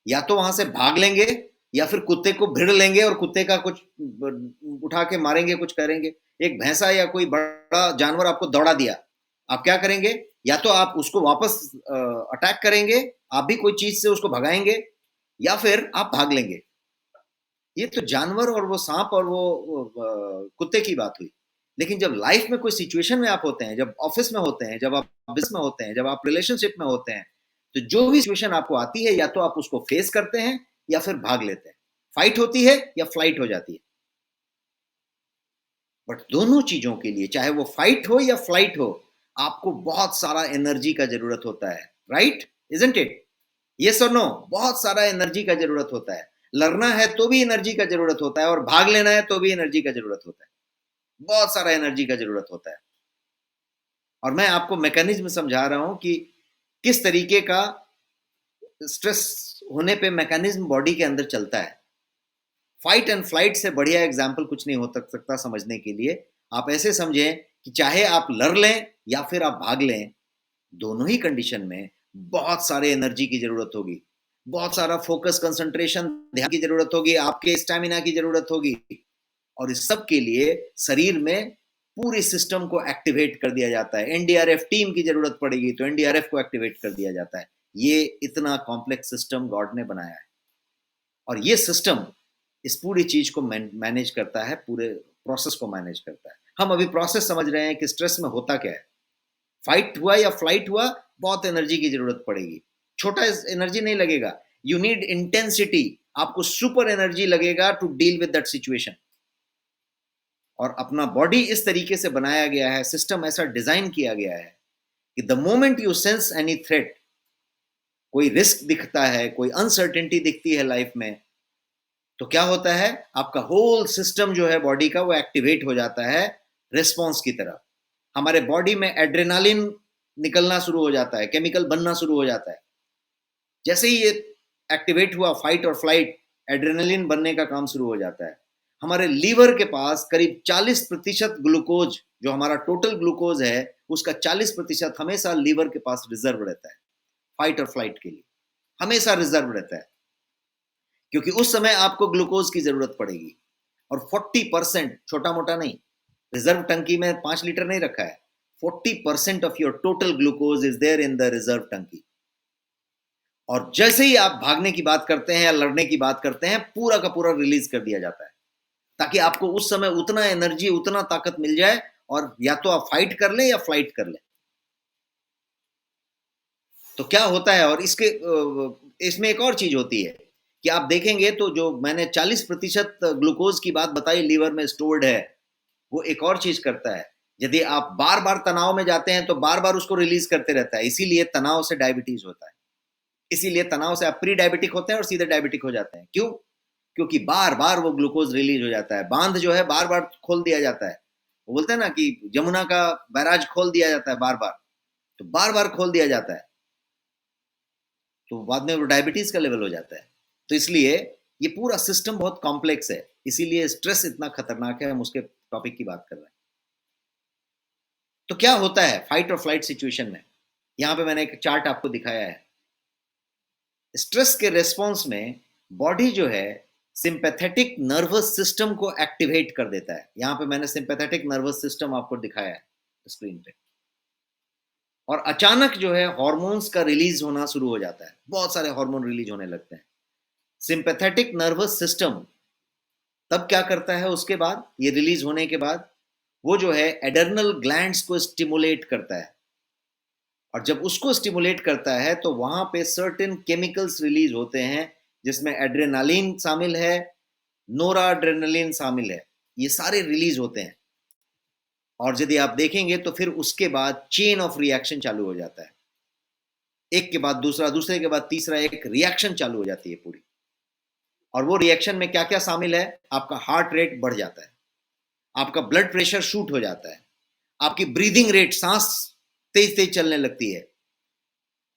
या तो वहां से भाग लेंगे या फिर कुत्ते को भिड़ लेंगे और कुत्ते का कुछ उठा के मारेंगे, कुछ करेंगे। एक भैंसा या कोई बड़ा जानवर आपको दौड़ा दिया, आप क्या करेंगे? या तो आप उसको वापस अटैक करेंगे, आप भी कोई चीज से उसको भगाएंगे, या फिर आप भाग लेंगे। ये तो जानवर और वो सांप और वो कुत्ते की बात हुई। लेकिन जब लाइफ में कोई सिचुएशन में आप होते हैं, जब ऑफिस में होते हैं, जब आप बिजनेस में होते हैं, जब आप रिलेशनशिप में होते हैं, तो जो भी सिचुएशन आपको आती है, या तो आप उसको फेस करते हैं या फिर भाग लेते हैं। फाइट होती है या फ्लाइट हो जाती है। बट दोनों चीजों के लिए, चाहे वो फाइट हो या फ्लाइट हो, आपको बहुत सारा एनर्जी का जरूरत होता है। राइट? Isn't it? यस और नो? बहुत सारा एनर्जी का जरूरत होता है। लड़ना है तो भी एनर्जी का जरूरत होता है, और भाग लेना है तो भी एनर्जी का जरूरत होता है। बहुत सारा एनर्जी का जरूरत होता है। और मैं आपको मैकेनिज्म समझा रहा हूं कि किस तरीके का स्ट्रेस होने पे मैकेनिज्म बॉडी के अंदर चलता है। फाइट एंड फ्लाइट से बढ़िया एग्जाम्पल कुछ नहीं हो सकता समझने के लिए। आप ऐसे समझें कि चाहे आप लड़ लें या फिर आप भाग लें, दोनों ही कंडीशन में बहुत सारे एनर्जी की जरूरत होगी, बहुत सारा फोकस, कंसंट्रेशन, ध्यान की जरूरत होगी, आपके स्टैमिना की जरूरत होगी। और इस सब के लिए शरीर में पूरी सिस्टम को एक्टिवेट कर दिया जाता है। एनडीआरएफ टीम की जरूरत पड़ेगी तो एनडीआरएफ को एक्टिवेट कर दिया जाता है। ये इतना कॉम्प्लेक्स सिस्टम गॉड ने बनाया है, और ये सिस्टम इस पूरी चीज को मैनेज करता है, पूरे प्रोसेस को मैनेज करता है। हम अभी प्रोसेस समझ रहे हैं कि स्ट्रेस में होता क्या है। फाइट हुआ या फ्लाइट हुआ, बहुत एनर्जी की जरूरत पड़ेगी। छोटा एनर्जी नहीं लगेगा, यू नीड इंटेंसिटी। आपको सुपर एनर्जी लगेगा to deal with that situation. और अपना बॉडी इस तरीके से बनाया गया है, सिस्टम ऐसा डिजाइन किया गया है कि the moment you sense any threat, कोई रिस्क दिखता है, कोई अनसर्टेनिटी दिखती है लाइफ में, तो क्या होता है, आपका होल सिस्टम जो है बॉडी का, वो एक्टिवेट हो जाता है रिस्पॉन्स की तरह। हमारे बॉडी में एड्रेनालिन निकलना शुरू हो जाता है, केमिकल बनना शुरू हो जाता है। जैसे ही ये एक्टिवेट हुआ फाइट और फ्लाइट, एड्रेनालिन बनने का काम शुरू हो जाता है। हमारे लीवर के पास करीब 40% ग्लूकोज, जो हमारा टोटल ग्लूकोज है, उसका 40% हमेशा लीवर के पास रिजर्व रहता है फाइट और फ्लाइट के लिए। हमेशा रिजर्व रहता है, क्योंकि उस समय आपको ग्लूकोज की जरूरत पड़ेगी। और 40%, छोटा मोटा नहीं, रिजर्व टंकी में 5 लीटर नहीं रखा है, 40% of your total glucose is there in the reserve टंकी। और जैसे ही आप भागने की बात करते हैं या लड़ने की बात करते हैं, पूरा का पूरा रिलीज कर दिया जाता है, ताकि आपको उस समय उतना एनर्जी, उतना ताकत मिल जाए, और या तो आप फाइट कर लें या फ्लाइट कर लें। तो क्या होता है, और इसमें एक और चीज होती है कि आप देखेंगे तो जो मैंने 40% ग्लूकोज की बात बताई लीवर में स्टोर्ड है, वो एक और चीज करता है। यदि आप बार बार तनाव में जाते हैं तो बार बार उसको रिलीज करते रहता है। इसीलिए तनाव से डायबिटीज होता है। इसीलिए तनाव से आप प्री डायबिटिक होते हैं और सीधे डायबिटिक हो जाते हैं। क्यों? क्योंकि बार बार वो ग्लूकोज रिलीज हो जाता है। बांध जो है बार बार खोल दिया जाता है। वो बोलते हैं ना कि जमुना का बैराज खोल दिया जाता है बार बार, तो बार बार खोल दिया जाता है, तो बाद में वो डायबिटीज का लेवल हो जाता है। तो इसलिए ये पूरा सिस्टम बहुत कॉम्प्लेक्स है, इसीलिए स्ट्रेस इतना खतरनाक है। हम उसके टॉपिक की बात कर रहे हैं। तो क्या होता है फाइट और फ्लाइट सिचुएशन में? यहाँ पे मैंने एक चार्ट आपको दिखाया है। स्ट्रेस के रेस्पॉन्स में बॉडी जो है सिंपैथेटिक नर्वस सिस्टम को एक्टिवेट कर देता है। यहां पे मैंने सिंपैथेटिक नर्वस सिस्टम आपको दिखाया है स्क्रीन पे। और अचानक जो है हार्मोन्स का रिलीज होना शुरू हो जाता है, बहुत सारे हार्मोन रिलीज होने लगते हैं। सिंपैथेटिक नर्वस सिस्टम तब क्या करता है, उसके बाद ये रिलीज होने के बाद वो जो है एडर्नल ग्लैंड्स को स्टिमुलेट करता है। और जब उसको स्टिमुलेट करता है तो वहां पे सर्टेन केमिकल्स रिलीज होते हैं, जिसमें एड्रेनालिन शामिल है, नोराड्रेनालिन शामिल है। ये सारे रिलीज होते हैं। और यदि आप देखेंगे तो फिर उसके बाद चेन ऑफ रिएक्शन चालू हो जाता है, एक के बाद दूसरा, दूसरे के बाद तीसरा, एक रिएक्शन चालू हो जाती है पूरी। और वो रिएक्शन में क्या क्या शामिल है, आपका हार्ट रेट बढ़ जाता है, आपका ब्लड प्रेशर शूट हो जाता है, आपकी ब्रीदिंग रेट, सांस तेज तेज चलने लगती है।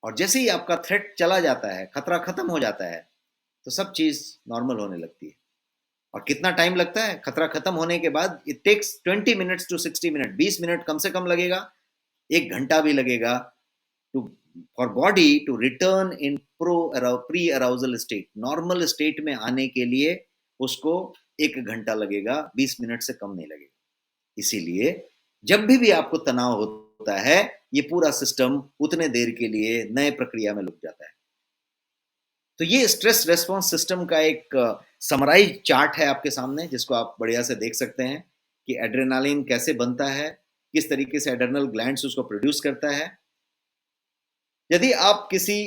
और जैसे ही आपका थ्रेट चला जाता है, खतरा खत्म हो जाता है, तो सब चीज नॉर्मल होने लगती है। और कितना टाइम लगता है खतरा खत्म होने के बाद? It takes 20 minutes to 60 minute, 20 minute कम से कम लगेगा, 1 घंटा भी लगेगा to for body to return in pre arousal state. Normal state में आने के लिए उसको 1 घंटा लगेगा, 20 मिनट से कम नहीं लगेगा। इसीलिए जब भी आपको तनाव होता है, ये पूरा सिस्टम उतने देर के लिए नए प्रक्रिया में लुक जाता है। तो ये स्ट्रेस रेस्पॉन्स सिस्टम का एक समराइज चार्ट है आपके सामने, जिसको आप बढ़िया से देख सकते हैं कि एड्रेनालिन कैसे बनता है, किस तरीके से एड्रेनल ग्लैंड्स उसको प्रोड्यूस करता है। यदि आप किसी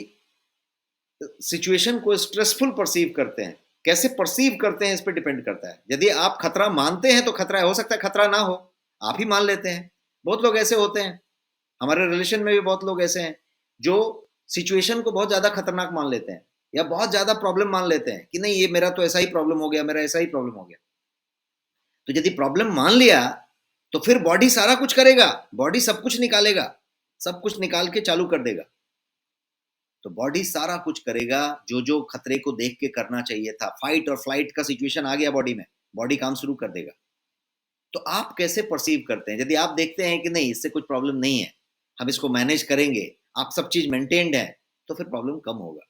सिचुएशन को स्ट्रेसफुल परसीव करते हैं, कैसे परसीव करते हैं इस पर डिपेंड करता है। यदि आप खतरा मानते हैं तो खतरा है, हो सकता है खतरा ना हो, आप ही मान लेते हैं। बहुत लोग ऐसे होते हैं, हमारे रिलेशन में भी बहुत लोग ऐसे हैं जो सिचुएशन को बहुत ज्यादा खतरनाक मान लेते हैं, या बहुत ज्यादा प्रॉब्लम मान लेते हैं कि नहीं ये मेरा तो ऐसा ही प्रॉब्लम हो गया, मेरा ऐसा ही प्रॉब्लम हो गया। तो यदि प्रॉब्लम मान लिया तो फिर बॉडी सारा कुछ करेगा, बॉडी सब कुछ निकालेगा, सब कुछ निकाल के चालू कर देगा। तो बॉडी सारा कुछ करेगा जो जो खतरे को देख के करना चाहिए था। फाइट और फ्लाइट का सिचुएशन आ गया बॉडी में, बॉडी काम शुरू कर देगा। तो आप कैसे परसीव करते हैं? यदि आप देखते हैं कि नहीं इससे कुछ प्रॉब्लम नहीं है, हम इसको मैनेज करेंगे, आप सब चीज मेंटेन्ड है, तो फिर प्रॉब्लम कम होगा।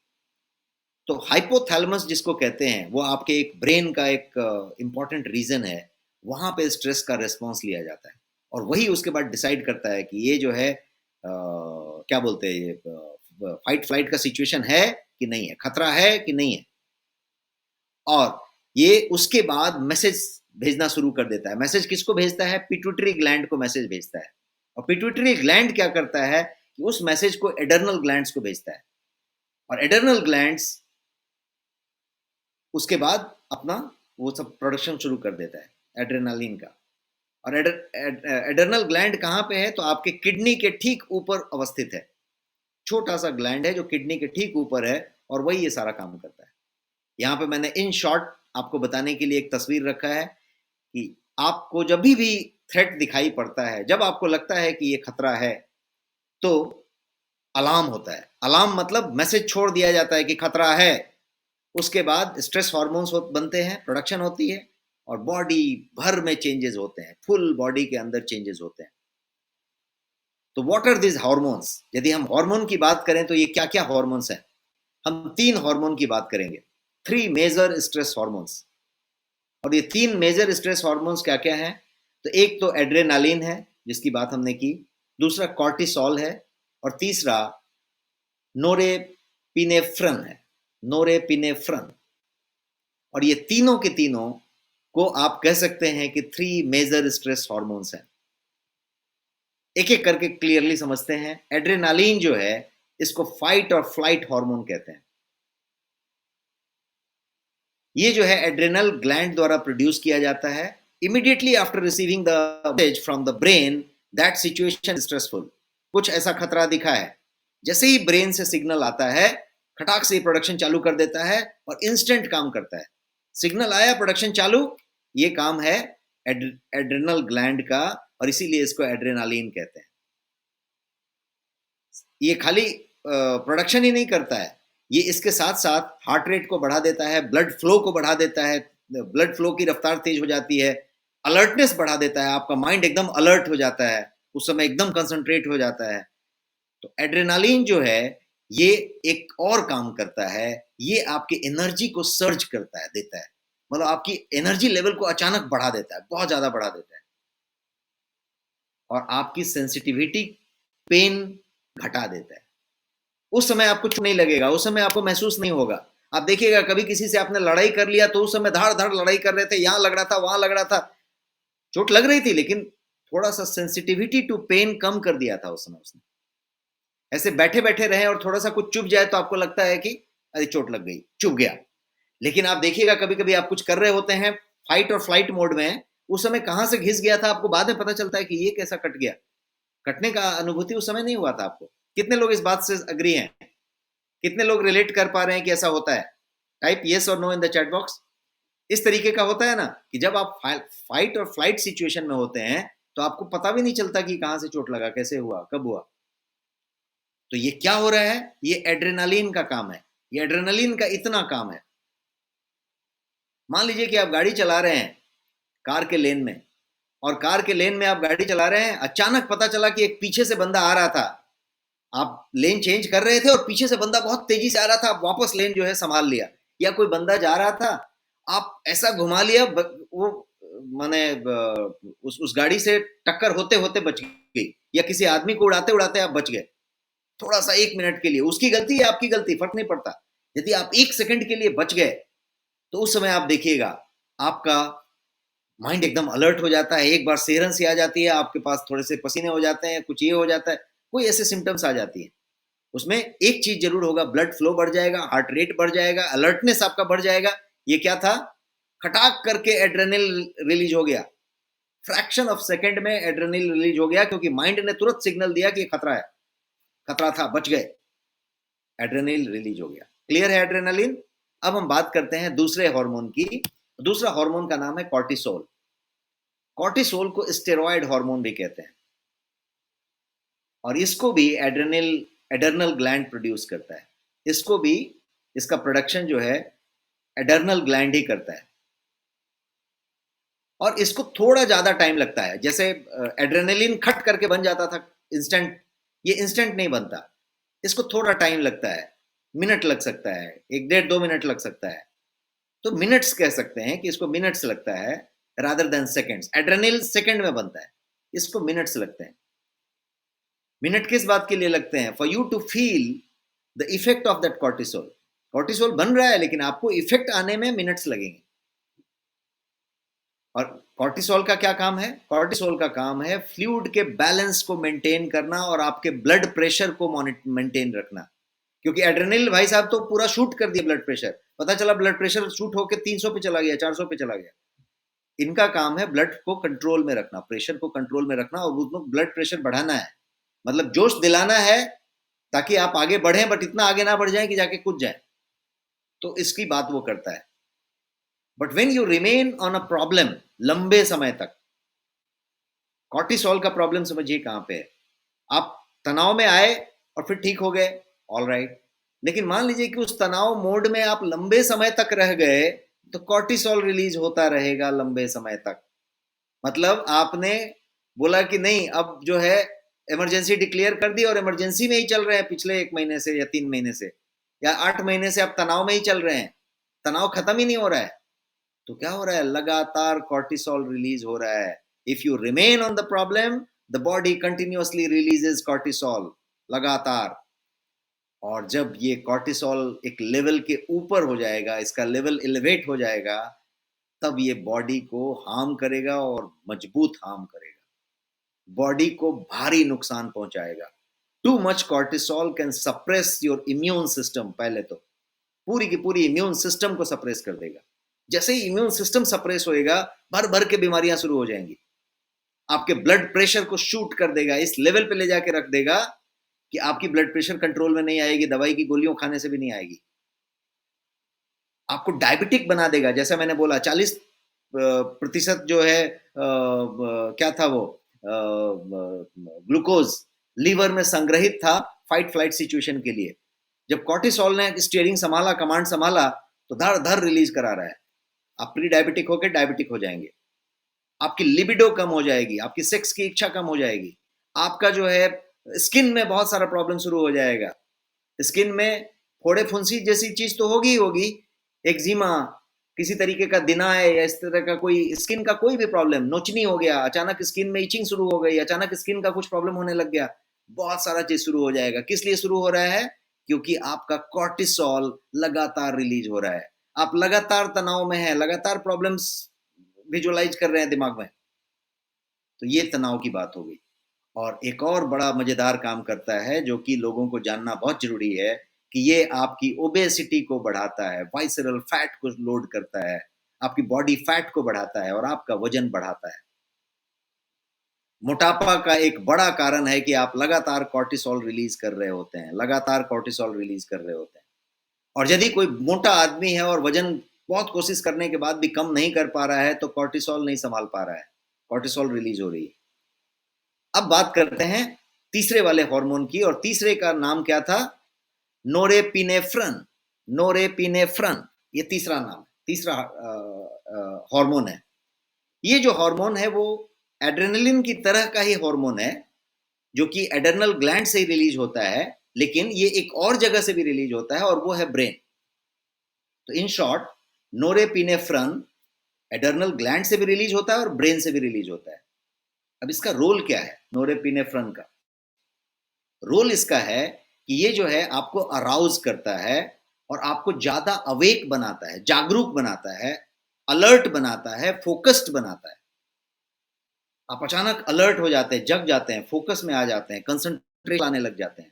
तो हाइपोथैलेमस जिसको कहते हैं, वो आपके एक ब्रेन का एक इंपॉर्टेंट रीजन है, वहां पे स्ट्रेस का रेस्पॉन्स लिया जाता है। और वही उसके बाद डिसाइड करता है कि ये जो है क्या बोलते हैं, ये फाइट फ्लाइट का सिचुएशन है कि नहीं है, खतरा है कि नहीं है। और ये उसके बाद मैसेज भेजना शुरू कर देता है। मैसेज किसको भेजता है? पिट्यूटरी ग्लैंड को मैसेज भेजता है। और पिट्यूटरी ग्लैंड क्या करता है कि उस मैसेज को एडर्नल ग्लैंड्स को भेजता है। और एडर्नल ग्लैंड्स उसके बाद अपना वो सब प्रोडक्शन शुरू कर देता है एड्रेनालिन का। और एडर्नल ग्लैंड कहाँ पे है? तो आपके किडनी के ठीक ऊपर अवस्थित है। छोटा सा ग्लैंड है जो किडनी के ठीक ऊपर है, और वही ये सारा काम करता है। यहाँ पे मैंने इन शॉर्ट आपको बताने के लिए एक तस्वीर रखा है कि आपको जब भी थ्रेट दिखाई पड़ता है, जब आपको लगता है कि ये खतरा है, तो अलार्म होता है। अलार्म मतलब मैसेज छोड़ दिया जाता है कि खतरा है। उसके बाद स्ट्रेस हार्मोन्स बनते हैं, प्रोडक्शन होती है, और बॉडी भर में चेंजेस होते हैं, फुल बॉडी के अंदर चेंजेस होते हैं। तो व्हाट आर दिस हार्मोन्स? यदि हम हार्मोन की बात करें तो ये क्या क्या हार्मोन्स हैं? हम 3 हार्मोन की बात करेंगे, 3 मेजर स्ट्रेस हार्मोन्स। और ये 3 मेजर स्ट्रेस हार्मोन्स क्या क्या हैं? तो एक तो एड्रेनालिन है, जिसकी बात हमने की, दूसरा कॉर्टिसोल है, और तीसरा नोरेपिनेफ्रन है, नोरेपिनेफ्रन। और ये तीनों के तीनों को आप कह सकते हैं कि 3 मेजर स्ट्रेस हार्मोन्स हैं। एक एक करके क्लियरली समझते हैं। एड्रेनालिन जो है, इसको फाइट और फ्लाइट हार्मोन कहते हैं। ये जो है एड्रेनल ग्लैंड द्वारा प्रोड्यूस किया जाता है immediately after receiving the message from the brain that situation stressful. कुछ ऐसा खतरा दिखा है, जैसे ही ब्रेन से सिग्नल आता है, खटाक से प्रोडक्शन चालू कर देता है और इंस्टेंट काम करता है। सिग्नल आया, प्रोडक्शन चालू, ये काम है एड्रेनल ग्लैंड का, और इसीलिए इसको एड्रेनालिन कहते हैं। ये खाली प्रोडक्शन ही नहीं करता है, ये इसके साथ साथ हार्ट रेट को बढ़ा देता है, ब्लड फ्लो को बढ़ा देता है, ब्लड फ्लो की रफ्तार तेज हो जाती है, अलर्टनेस बढ़ा देता है, आपका माइंड एकदम अलर्ट हो जाता है, उस समय एकदम कंसंट्रेट हो जाता है। तो एड्रेनालिन जो है, ये एक और काम करता है, ये आपकी एनर्जी को सर्ज करता है, देता है, मतलब आपकी एनर्जी लेवल को अचानक बढ़ा देता है, बहुत ज्यादा बढ़ा देता है, और आपकी सेंसिटिविटी पेन घटा देता है। उस समय आपको कुछ नहीं लगेगा, उस समय आपको महसूस नहीं होगा। आप देखिएगा कभी किसी से आपने लड़ाई कर लिया तो उस समय धाड़ धाड़ लड़ाई कर रहे थे, यहां लग रहा था, वहां लग रहा था, चोट लग रही थी, लेकिन थोड़ा सा सेंसिटिविटी टू पेन कम कर दिया था उस समय उसने। ऐसे बैठे बैठे रहे और थोड़ा सा कुछ चुभ जाए तो आपको लगता है कि अरे चोट लग गई, चुभ गया। लेकिन आप देखिएगा कभी कभी आप कुछ कर रहे होते हैं, फाइट और फ्लाइट मोड में, उस समय कहां से घिस गया था आपको बाद में पता चलता है कि ये कैसा कट गया। कटने का अनुभूति उस समय नहीं हुआ था आपको। कितने लोग इस बात से अग्री हैं? कितने लोग रिलेट कर पा रहे हैं कि ऐसा होता है? टाइप यस और no in the chat box. इस तरीके का होता है ना कि जब आप फाइट और फ्लाइट सिचुएशन में होते हैं तो आपको पता भी नहीं चलता कि कहां से चोट लगा, कैसे हुआ, कब हुआ। तो ये क्या हो रहा है? ये एड्रेनालिन का काम है। ये एड्रेनालिन का इतना काम है। मान लीजिए कि आप गाड़ी चला रहे हैं कार के लेन में, और कार के लेन में आप गाड़ी चला रहे हैं, अचानक पता चला कि एक पीछे से बंदा आ रहा था। आप लेन चेंज कर रहे थे और पीछे से बंदा बहुत तेजी से आ रहा था, आप वापस लेन जो है संभाल लिया। या कोई बंदा जा रहा था, आप ऐसा घुमा लिया, वो माने उस गाड़ी से टक्कर होते होते बच गई, या किसी आदमी को उड़ाते उड़ाते आप बच गए। थोड़ा सा 1 मिनट के लिए, उसकी गलती या आपकी गलती फर्क नहीं पड़ता। यदि आप 1 सेकंड के लिए बच गए तो उस समय आप देखिएगा आपका माइंड एकदम अलर्ट हो जाता है, एक बार सेहरन सी आ जाती है, आपके पास थोड़े से पसीने हो जाते हैं, कुछ ये हो जाता है, कोई ऐसे सिम्टम्स आ जाती है। उसमें एक चीज जरूर होगा, ब्लड फ्लो बढ़ जाएगा, हार्ट रेट बढ़ जाएगा, अलर्टनेस आपका बढ़ जाएगा। ये क्या था? खटाक करके एड्रेनल रिलीज हो गया, फ्रैक्शन ऑफ सेकंड में एड्रेनल रिलीज हो गया, क्योंकि माइंड ने तुरंत सिग्नल दिया कि खतरा है, खतरा था, बच गए, एड्रेनल रिलीज हो गया। क्लियर है एड्रेनलिन? अब हम बात करते हैं दूसरे हार्मोन की। दूसरा हार्मोन का नाम है कॉर्टिसोल। कॉर्टिसोल को स्टेरॉयड हार्मोन भी कहते हैं, और इसको भी एडर्नल ग्लैंड प्रोड्यूस करता है। इसको भी, इसका प्रोडक्शन जो है एडर्नल ग्लैंड ही करता है, और इसको थोड़ा ज्यादा टाइम लगता है। जैसे एड्रेनलिन खट करके बन जाता था इंस्टेंट, ये इंस्टेंट नहीं बनता, इसको थोड़ा टाइम लगता है, मिनट लग सकता है, 1 डेढ़ 2 मिनट लग सकता है। तो मिनट्स कह सकते हैं कि इसको मिनट्स लगता है rather than seconds. Adrenal second में बनता है, इसको मिनट्स लगते हैं। मिनट किस बात के लिए लगते हैं? For you to feel the effect of that cortisol. Cortisol बन रहा है लेकिन आपको इफेक्ट आने में मिनट्स लगेंगे। और कॉर्टिसोल का क्या काम है? कॉर्टिसोल का काम है फ्लूइड के बैलेंस को मेंटेन करना और आपके ब्लड प्रेशर को मेंटेन रखना। क्योंकि एड्रेनल भाई साहब तो पूरा शूट कर दिया ब्लड प्रेशर, पता चला ब्लड प्रेशर शूट होकर 300 पे चला गया, 400 पे चला गया। इनका काम है ब्लड को कंट्रोल में रखना, प्रेशर को कंट्रोल में रखना, और उसको ब्लड प्रेशर बढ़ाना है, मतलब जोश दिलाना है, ताकि आप आगे बढ़ें, बट इतना आगे ना बढ़ जाए कि जाके कूद जाए। तो इसकी बात वो करता है। But when you remain on a problem लंबे समय तक, कॉर्टिसोल का प्रॉब्लम समझिए कहां पे है। आप तनाव में आए और फिर ठीक हो गए, ऑल राइट, लेकिन मान लीजिए कि उस तनाव मोड में आप लंबे समय तक रह गए, तो कॉर्टिसोल रिलीज होता रहेगा लंबे समय तक। मतलब आपने बोला कि नहीं, अब जो है इमरजेंसी डिक्लेयर कर दी और इमरजेंसी में ही चल रहे हैं पिछले 1 महीने से या 3 महीने से या 8 महीने से, आप तनाव में ही चल रहे हैं, तनाव खत्म ही नहीं हो रहा है। तो क्या हो रहा है? लगातार कॉर्टिसोल रिलीज हो रहा है। If you remain on the problem, the body continuously releases cortisol लगातार। और जब ये कॉर्टिसोल एक लेवल के ऊपर हो जाएगा, इसका लेवल एलिवेट हो जाएगा, तब ये बॉडी को हार्म करेगा और मजबूत हार्म करेगा, बॉडी को भारी नुकसान पहुंचाएगा। Too much cortisol can suppress your immune system. पहले तो पूरी की पूरी इम्यून सिस्टम को सप्रेस कर देगा। जैसे ही इम्यून सिस्टम सप्रेस होएगा, भर भर के बीमारियां शुरू हो जाएंगी, आपके ब्लड प्रेशर को शूट कर देगा, इस लेवल पे ले जाके रख देगा कि आपकी ब्लड प्रेशर कंट्रोल में नहीं आएगी, दवाई की गोलियों खाने से भी नहीं आएगी। आपको डायबिटिक बना देगा। जैसा मैंने बोला 40% जो है क्या था वो, ग्लूकोज लीवर में संग्रहित था फाइट फ्लाइट सिचुएशन के लिए। जब कॉर्टिसोल ने स्टीयरिंग संभाला, कमांड संभाला, तो धड़ धड़ रिलीज करा रहा है। आप प्री डायबिटिक होकर डायबिटिक हो जाएंगे, आपकी लिबिडो कम हो जाएगी, आपकी सेक्स की इच्छा कम हो जाएगी, आपका जो है स्किन में बहुत सारा प्रॉब्लम शुरू हो जाएगा, स्किन में फोड़े फुंसी जैसी चीज तो होगी ही होगी, एक्जिमा, किसी तरीके का दिना है या इस तरह का कोई स्किन का कोई भी प्रॉब्लम, नोचनी हो गया, अचानक स्किन में इचिंग शुरू हो गई, अचानक स्किन का कुछ प्रॉब्लम होने लग गया, बहुत सारा चीज शुरू हो जाएगा। किस लिए शुरू हो रहा है? क्योंकि आपका कॉर्टिसोल लगातार रिलीज हो रहा है, आप लगातार तनाव में है, लगातार प्रॉब्लम्स विजुअलाइज कर रहे हैं दिमाग में, तो ये तनाव की बात हो गई। और एक और बड़ा मजेदार काम करता है जो कि लोगों को जानना बहुत जरूरी है कि ये आपकी ओबेसिटी को बढ़ाता है, वाइसरल फैट को लोड करता है, आपकी बॉडी फैट को बढ़ाता है और आपका वजन बढ़ाता है। मोटापा का एक बड़ा कारण है कि आप लगातार कॉर्टिसोल रिलीज कर रहे होते हैं, लगातार कॉर्टिसोल रिलीज कर रहे होते हैं। और यदि कोई मोटा आदमी है और वजन बहुत कोशिश करने के बाद भी कम नहीं कर पा रहा है तो कॉर्टिसोल नहीं संभाल पा रहा है, कॉर्टिसोल रिलीज हो रही है। अब बात करते हैं तीसरे वाले हार्मोन की, और तीसरे का नाम क्या था? नोरेपिनेफ्रन। नोरेपिनेफ्रन, ये तीसरा नाम, तीसरा हार्मोन है। ये जो हार्मोन है वो एड्रेनलिन की तरह का ही हार्मोन है, जो कि एड्रेनल ग्लैंड से ही रिलीज होता है, लेकिन ये एक और जगह से भी रिलीज होता है और वो है ब्रेन। तो इन शॉर्ट, नोरेपिनेफ्रन एड्रेनल ग्लैंड से भी रिलीज होता है और ब्रेन से भी रिलीज होता है। अब इसका रोल क्या है? नोरेपिनेफ्रन का रोल इसका है कि ये जो है आपको अराउज करता है और आपको ज्यादा अवेक बनाता है, जागरूक बनाता है, अलर्ट बनाता है, फोकस्ड बनाता है। आप अचानक अलर्ट हो जाते हैं, जग जाते हैं, फोकस में आ जाते हैं, कंसंट्रेट आने लग जाते हैं।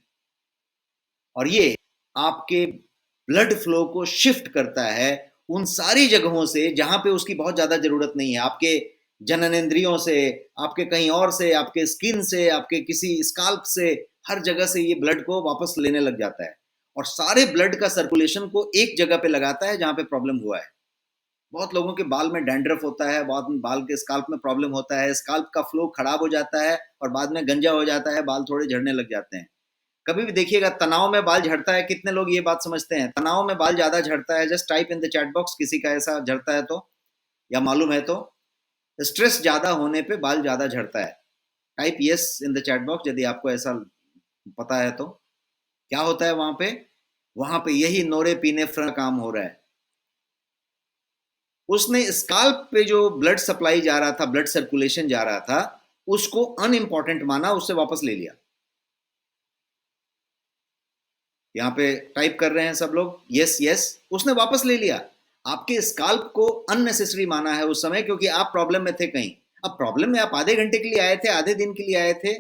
और ये आपके ब्लड फ्लो को शिफ्ट करता है उन सारी जगहों से जहां पे उसकी बहुत ज्यादा जरूरत नहीं है, आपके जननेंद्रियों से, आपके कहीं और से, आपके स्किन से, आपके किसी स्काल्प से, हर जगह से ये ब्लड को वापस लेने लग जाता है और सारे ब्लड का सर्कुलेशन को एक जगह पे लगाता है जहां पे प्रॉब्लम हुआ है। बहुत लोगों के बाल में डैंड्रफ होता है, बहुत बाल के स्काल्प में प्रॉब्लम होता है, स्काल्प का फ्लो खराब हो जाता है और बाद में गंजा हो जाता है, बाल थोड़े झड़ने लग जाते हैं। कभी भी देखिएगा तनाव में बाल झड़ता है, कितने लोग ये बात समझते हैं तनाव में बाल ज्यादा झड़ता है? Just type in the chat box किसी का ऐसा झड़ता है तो, या मालूम है तो। स्ट्रेस ज्यादा होने पे बाल ज्यादा झड़ता है। Type yes in the chat box यदि आपको ऐसा पता है तो। क्या होता है वहां पे? वहां पे यही नोरेपिनेफ्रन काम हो रहा है। उसने स्काल्प पे जो ब्लड सप्लाई जा रहा था, ब्लड सर्कुलेशन जा रहा था, उसको अनइम्पॉर्टेंट माना, उससे वापस ले लिया। यहाँ पे टाइप कर रहे हैं सब लोग, यस यस, उसने वापस ले लिया। आपके स्काल्प को अननेसेसरी माना है उस समय, क्योंकि आप प्रॉब्लम में थे कहीं। अब प्रॉब्लम में आप आधे घंटे के लिए आए थे, आधे दिन के लिए आए थे,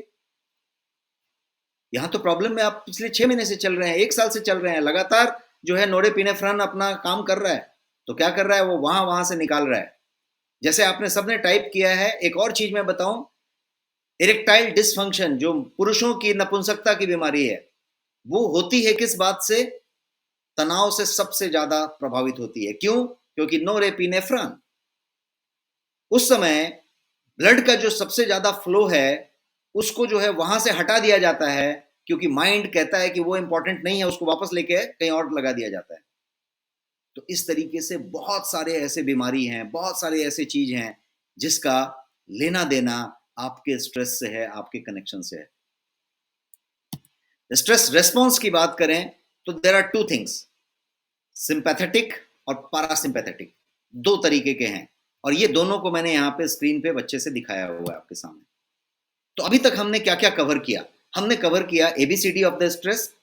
यहाँ तो प्रॉब्लम में आप पिछले 6 महीने से चल रहे हैं, 1 साल से चल रहे हैं, लगातार जो है नोरेपिनेफ्रन अपना काम कर रहा है। तो क्या कर रहा है वो? वहां वहां से निकाल रहा है। जैसे आपने सबने टाइप किया है। एक और चीज मैं बताऊं, इरेक्टाइल डिसफंक्शन जो पुरुषों की नपुंसकता की बीमारी है, वो होती है किस बात से? तनाव से सबसे ज्यादा प्रभावित होती है। क्यों? क्योंकि नोरेपिनेफ्रन उस समय ब्लड का जो सबसे ज्यादा फ्लो है उसको जो है वहां से हटा दिया जाता है, क्योंकि माइंड कहता है कि वो इंपॉर्टेंट नहीं है, उसको वापस लेके कहीं और लगा दिया जाता है। तो इस तरीके से बहुत सारे ऐसे बीमारी हैं, बहुत सारे ऐसे चीज हैं जिसका लेना देना आपके स्ट्रेस से है, आपके कनेक्शन से है। स्ट्रेस रेस्पॉन्स की बात करें तो there are two things, sympathetic और पैरासिम्पैथेटिक, दो तरीके के हैं। और ये दोनों को मैंने यहाँ पे स्क्रीन पे बच्चे से दिखाया हुआ है आपके सामने। तो अभी तक हमने क्या क्या कवर किया? हमने कवर किया ABCD of the stress,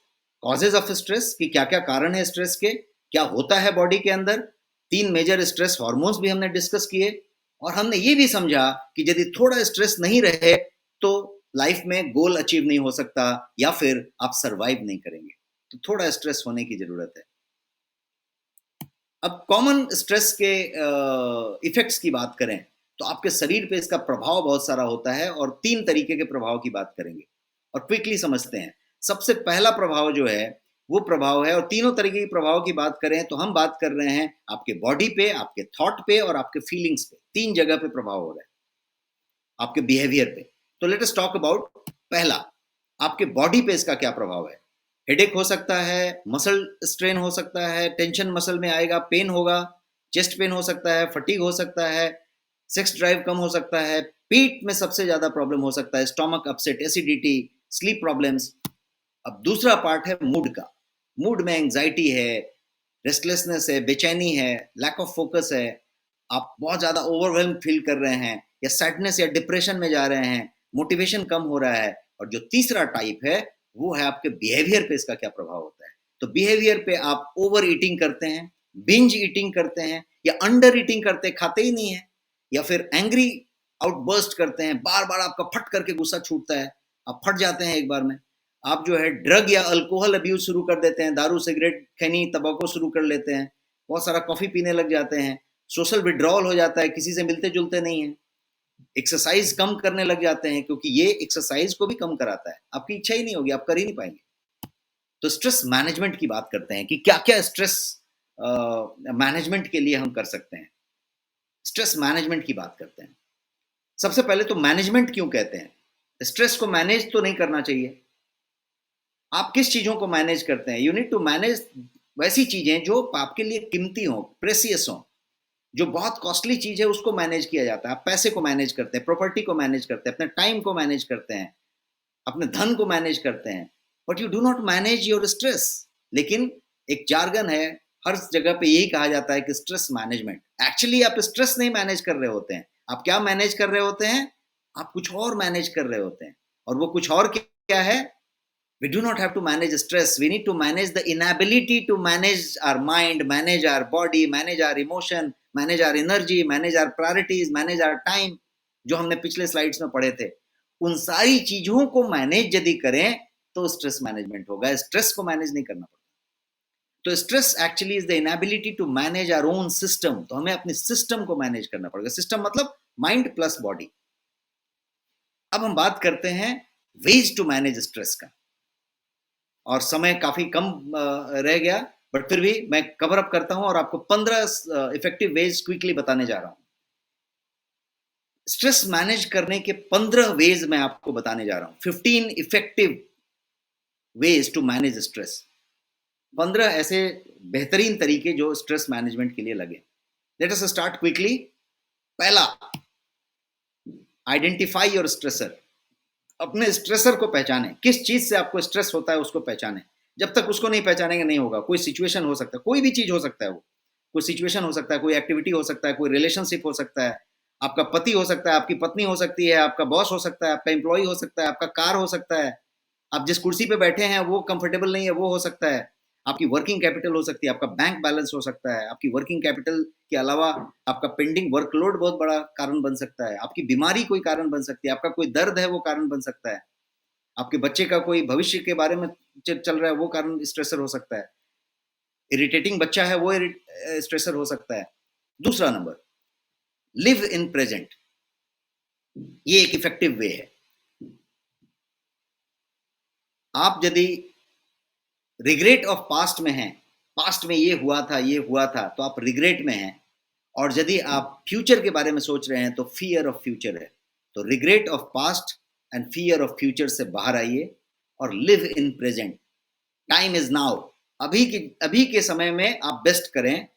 causes of stress, कि क्या क्या कारण है स्ट्रेस के, क्या होता है बॉडी के अंदर, 3 मेजर स्ट्रेस हार्मोन्स भी हमने डिस्कस किए, और हमने ये भी समझा कि यदि थोड़ा स्ट्रेस नहीं रहे तो लाइफ में गोल अचीव नहीं हो सकता या फिर आप सरवाइव नहीं करेंगे। तो थोड़ा स्ट्रेस होने की जरूरत है। अब कॉमन स्ट्रेस के इफेक्ट्स की बात करें तो आपके शरीर पे इसका प्रभाव बहुत सारा होता है, और 3 तरीके के प्रभाव की बात करेंगे और क्विकली समझते हैं। सबसे पहला प्रभाव जो है वो प्रभाव है, और तीनों तरीके के प्रभाव की बात करें तो हम बात कर रहे हैं आपके बॉडी पे, आपके थॉट पे और आपके फीलिंग्स पे। 3 जगह पे प्रभाव हो रहा है आपके बिहेवियर पे। तो लेट अस टॉक अबाउट पहला, आपके बॉडी पे इसका क्या प्रभाव है। हेडेक हो सकता है, मसल स्ट्रेन हो सकता है, टेंशन मसल में आएगा, पेन होगा, चेस्ट पेन हो सकता है, फटीग हो सकता है, सेक्स ड्राइव कम हो सकता है, पेट में सबसे ज्यादा प्रॉब्लम हो सकता है, stomach upset, acidity, sleep problems. अब दूसरा पार्ट है मूड का। मूड में एंग्जाइटी है, रेस्टलेसनेस है, बेचैनी है, लैक ऑफ फोकस है, आप बहुत ज़्यादा ओवरवेल्म फील कर रहे हैं, या सैडनेस या डिप्रेशन में जा रहे हैं, मोटिवेशन कम हो रहा है। और जो तीसरा टाइप है वो है आपके बिहेवियर पे इसका क्या प्रभाव होता है। तो बिहेवियर पे आप ओवर ईटिंग करते हैं, बिंज ईटिंग करते हैं, या अंडर ईटिंग करते हैं, खाते ही नहीं है, या फिर एंग्री आउटबर्स्ट करते हैं, बार बार आपका फट करके गुस्सा छूटता है, आप फट जाते हैं एक बार में। आप जो है ड्रग या अल्कोहल अब्यूज शुरू कर देते हैं, दारू सिगरेट खैनी तंबाकू शुरू कर लेते हैं, बहुत सारा कॉफी पीने लग जाते हैं, सोशल विड्रॉल हो जाता है, किसी से मिलते जुलते नहीं है, एक्सरसाइज कम करने लग जाते हैं, क्योंकि ये एक्सरसाइज को भी कम कराता है, आपकी इच्छा ही नहीं होगी, आप कर ही नहीं पाएंगे। तो स्ट्रेस मैनेजमेंट की बात करते हैं कि क्या क्या स्ट्रेस मैनेजमेंट के लिए हम कर सकते हैं। स्ट्रेस मैनेजमेंट की बात करते हैं। सबसे पहले तो मैनेजमेंट क्यों कहते हैं? स्ट्रेस को मैनेज तो नहीं करना चाहिए। आप किस चीजों को मैनेज करते हैं? यू नीड टू मैनेज वैसी चीजें जो आपके लिए कीमती हो, प्रेसियस हो, जो बहुत कॉस्टली चीज है उसको मैनेज किया जाता है। आप पैसे को मैनेज करते हैं, प्रॉपर्टी को मैनेज करते हैं, अपने टाइम को मैनेज करते हैं, अपने धन को मैनेज करते हैं, but you do not manage your stress. लेकिन एक जार्गन है, हर जगह पे यही कहा जाता है कि स्ट्रेस मैनेजमेंट। एक्चुअली आप स्ट्रेस नहीं मैनेज कर रहे होते हैं। आप क्या मैनेज कर रहे होते हैं? आप कुछ और मैनेज कर रहे होते हैं। और वो कुछ और क्या है? We do not have to manage stress. We need to manage the inability to manage our mind, manage our body, manage our emotion, manage our energy, manage our priorities, manage our time, जो हमने पिछले स्लाइड्स में पढ़े थे। उन सारी चीजों को मैनेज यदि करें तो स्ट्रेस मैनेजमेंट होगा। स्ट्रेस को मैनेज नहीं करना पड़ता। तो stress actually is the inability to manage our own system. तो हमें अपने सिस्टम को मैनेज करना पड़ेगा। सिस्टम मतलब माइंड प्लस बॉडी। अब हम बात करते हैं वेज टू मैनेज स्ट्रेस का, और समय काफी कम रह गया, बट फिर भी मैं कवर अप करता हूं और आपको 15 इफेक्टिव वेज क्विकली बताने जा रहा हूं। स्ट्रेस मैनेज करने के 15 वेज मैं आपको बताने जा रहा हूं। 15 effective ways to manage stress. 15 ऐसे बेहतरीन तरीके जो स्ट्रेस मैनेजमेंट के लिए लगे। Let us start quickly. पहला, आइडेंटिफाई योर स्ट्रेसर। अपने स्ट्रेसर को पहचानें। किस चीज से आपको स्ट्रेस होता है उसको पहचानें। जब तक उसको नहीं पहचानेंगे नहीं होगा। कोई सिचुएशन हो सकता है, कोई भी चीज हो सकता है, वो कोई सिचुएशन हो सकता है, कोई एक्टिविटी हो सकता है, कोई रिलेशनशिप हो सकता है, आपका पति हो सकता है, आपकी पत्नी हो सकती है, आपका बॉस हो सकता है, आपका एम्प्लॉय हो सकता है, आपका कार हो सकता है, आप जिस कुर्सी पे बैठे हैं वो कंफर्टेबल नहीं है वो हो सकता है, आपकी वर्किंग कैपिटल हो सकती है, आपका बैंक बैलेंस हो सकता है, आपकी वर्किंग कैपिटल के अलावा आपका पेंडिंग वर्कलोड बहुत बड़ा कारण बन सकता है, आपकी बीमारी कोई कारण बन सकती है, आपका कोई दर्द है वो कारण बन सकता है, आपके बच्चे का कोई भविष्य के बारे में चल रहा है वो कारण स्ट्रेसर हो सकता है, इरिटेटिंग बच्चा है वो स्ट्रेसर हो सकता है। दूसरा नंबर, लिव इन प्रेजेंट। ये एक इफेक्टिव वे है। आप यदि रिग्रेट ऑफ पास्ट में हैं, पास्ट में ये हुआ था, तो आप रिग्रेट में हैं, और यदि आप फ्यूचर के बारे में सोच रहे हैं तो फियर ऑफ फ्यूचर है। तो regret of past and fear of future से बाहर आइए और live in present. Time is now. अभी के समय में आप बेस्ट करें,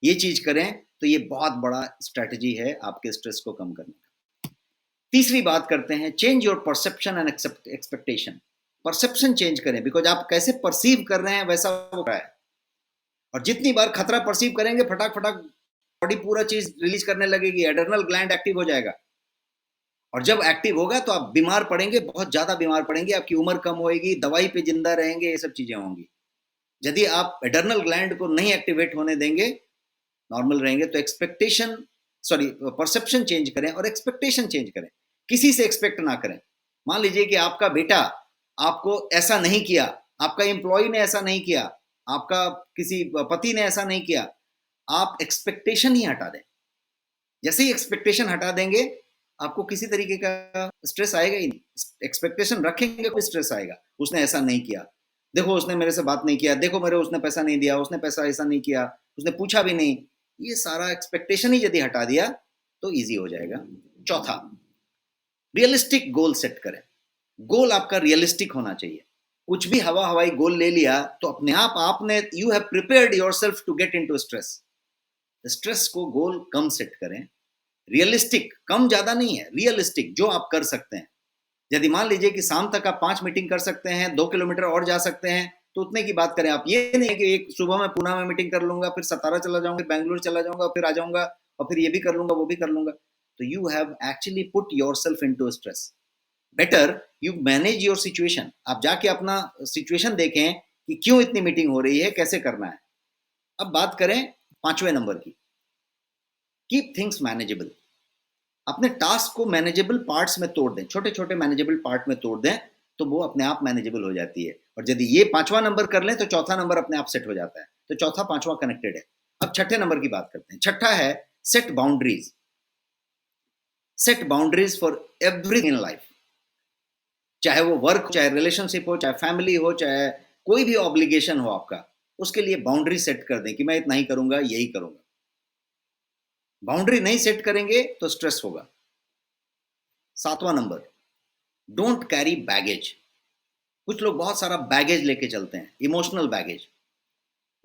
ये चीज करें, तो ये बहुत बड़ा स्ट्रेटजी है आपके स्ट्रेस को कम करने का। तीसरी बात करते हैं, change your perception and expectation. Perception change करें, बिकॉज आप कैसे परसीव कर रहे हैं वैसा हो रहा है। और जितनी बार खतरा परसीव करेंगे, फटाक फटाक बॉडी पूरा चीज रिलीज करने लगेगी, एड्रेनल ग्लैंड एक्टिव हो जाएगा, और जब एक्टिव होगा तो आप बीमार पड़ेंगे, बहुत ज्यादा बीमार पड़ेंगे, आपकी उम्र कम होएगी, दवाई पे जिंदा रहेंगे, ये सब चीजें होंगी। यदि आप एड्रेनल ग्लैंड को नहीं एक्टिवेट होने देंगे, नॉर्मल रहेंगे, तो परसेप्शन चेंज करें और एक्सपेक्टेशन चेंज करें। किसी से एक्सपेक्ट ना करें। मान लीजिए कि आपका बेटा आपको ऐसा नहीं किया, आपका एम्प्लॉय ने ऐसा नहीं किया, आपका किसी पति ने ऐसा नहीं किया, आप एक्सपेक्टेशन ही हटा दें। जैसे ही एक्सपेक्टेशन हटा देंगे, आपको किसी तरीके का स्ट्रेस आएगा ही नहीं। एक्सपेक्टेशन रखेंगे कोई स्ट्रेस आएगा। उसने ऐसा नहीं किया, देखो उसने मेरे से बात नहीं किया, देखो मेरे उसने पैसा नहीं दिया, उसने पैसा ऐसा नहीं किया, उसने पूछा भी नहीं। ये सारा एक्सपेक्टेशन ही यदि हटा दिया तो इजी हो जाएगा। चौथा, रियलिस्टिक गोल सेट करें। गोल आपका रियलिस्टिक होना चाहिए। कुछ भी हवा हवाई गोल ले लिया तो अपने आप आपने you have prepared yourself to get into stress. Stress को गोल कम सेट करें, रियलिस्टिक, कम ज्यादा नहीं है, रियलिस्टिक जो आप कर सकते हैं। यदि मान लीजिए कि शाम तक आप 5 मीटिंग कर सकते हैं, 2 किलोमीटर और जा सकते हैं, तो उतने की बात करें आप। ये नहीं है कि एक सुबह में पूना में मीटिंग कर लूंगा, फिर सतारा चला जाऊंगा, फिर बैंगलोर चला जाऊंगा, फिर आ जाऊंगा और फिर ये भी कर लूंगा वो भी कर लूंगा। तो you have actually put yourself into stress. Better you manage your situation. आप जाके अपना सिचुएशन देखें कि क्यों इतनी मीटिंग हो रही है, कैसे करना है। अब बात करें 5वें नंबर की, कीप थिंग्स मैनेजेबल। अपने टास्क को मैनेजेबल पार्ट्स में तोड़ दें, छोटे छोटे मैनेजेबल पार्ट में तोड़ दें, तो वो अपने आप मैनेजेबल हो जाती है। और यदि ये 5वां नंबर कर लें तो चौथा नंबर अपने आप सेट हो जाता है। तो चौथा 5वां कनेक्टेड है। अब छठे नंबर की बात करते हैं। छठा है set boundaries. Set boundaries for everything in life, चाहे वो वर्क हो, चाहे रिलेशनशिप हो, चाहे फैमिली हो, चाहे कोई भी ऑब्लिगेशन हो आपका, उसके लिए बाउंड्री सेट कर दें कि मैं इतना ही करूंगा, यही करूंगा। बाउंड्री नहीं सेट करेंगे तो स्ट्रेस होगा। 7वां नंबर, डोंट कैरी बैगेज। कुछ लोग बहुत सारा बैगेज लेके चलते हैं, इमोशनल बैगेज,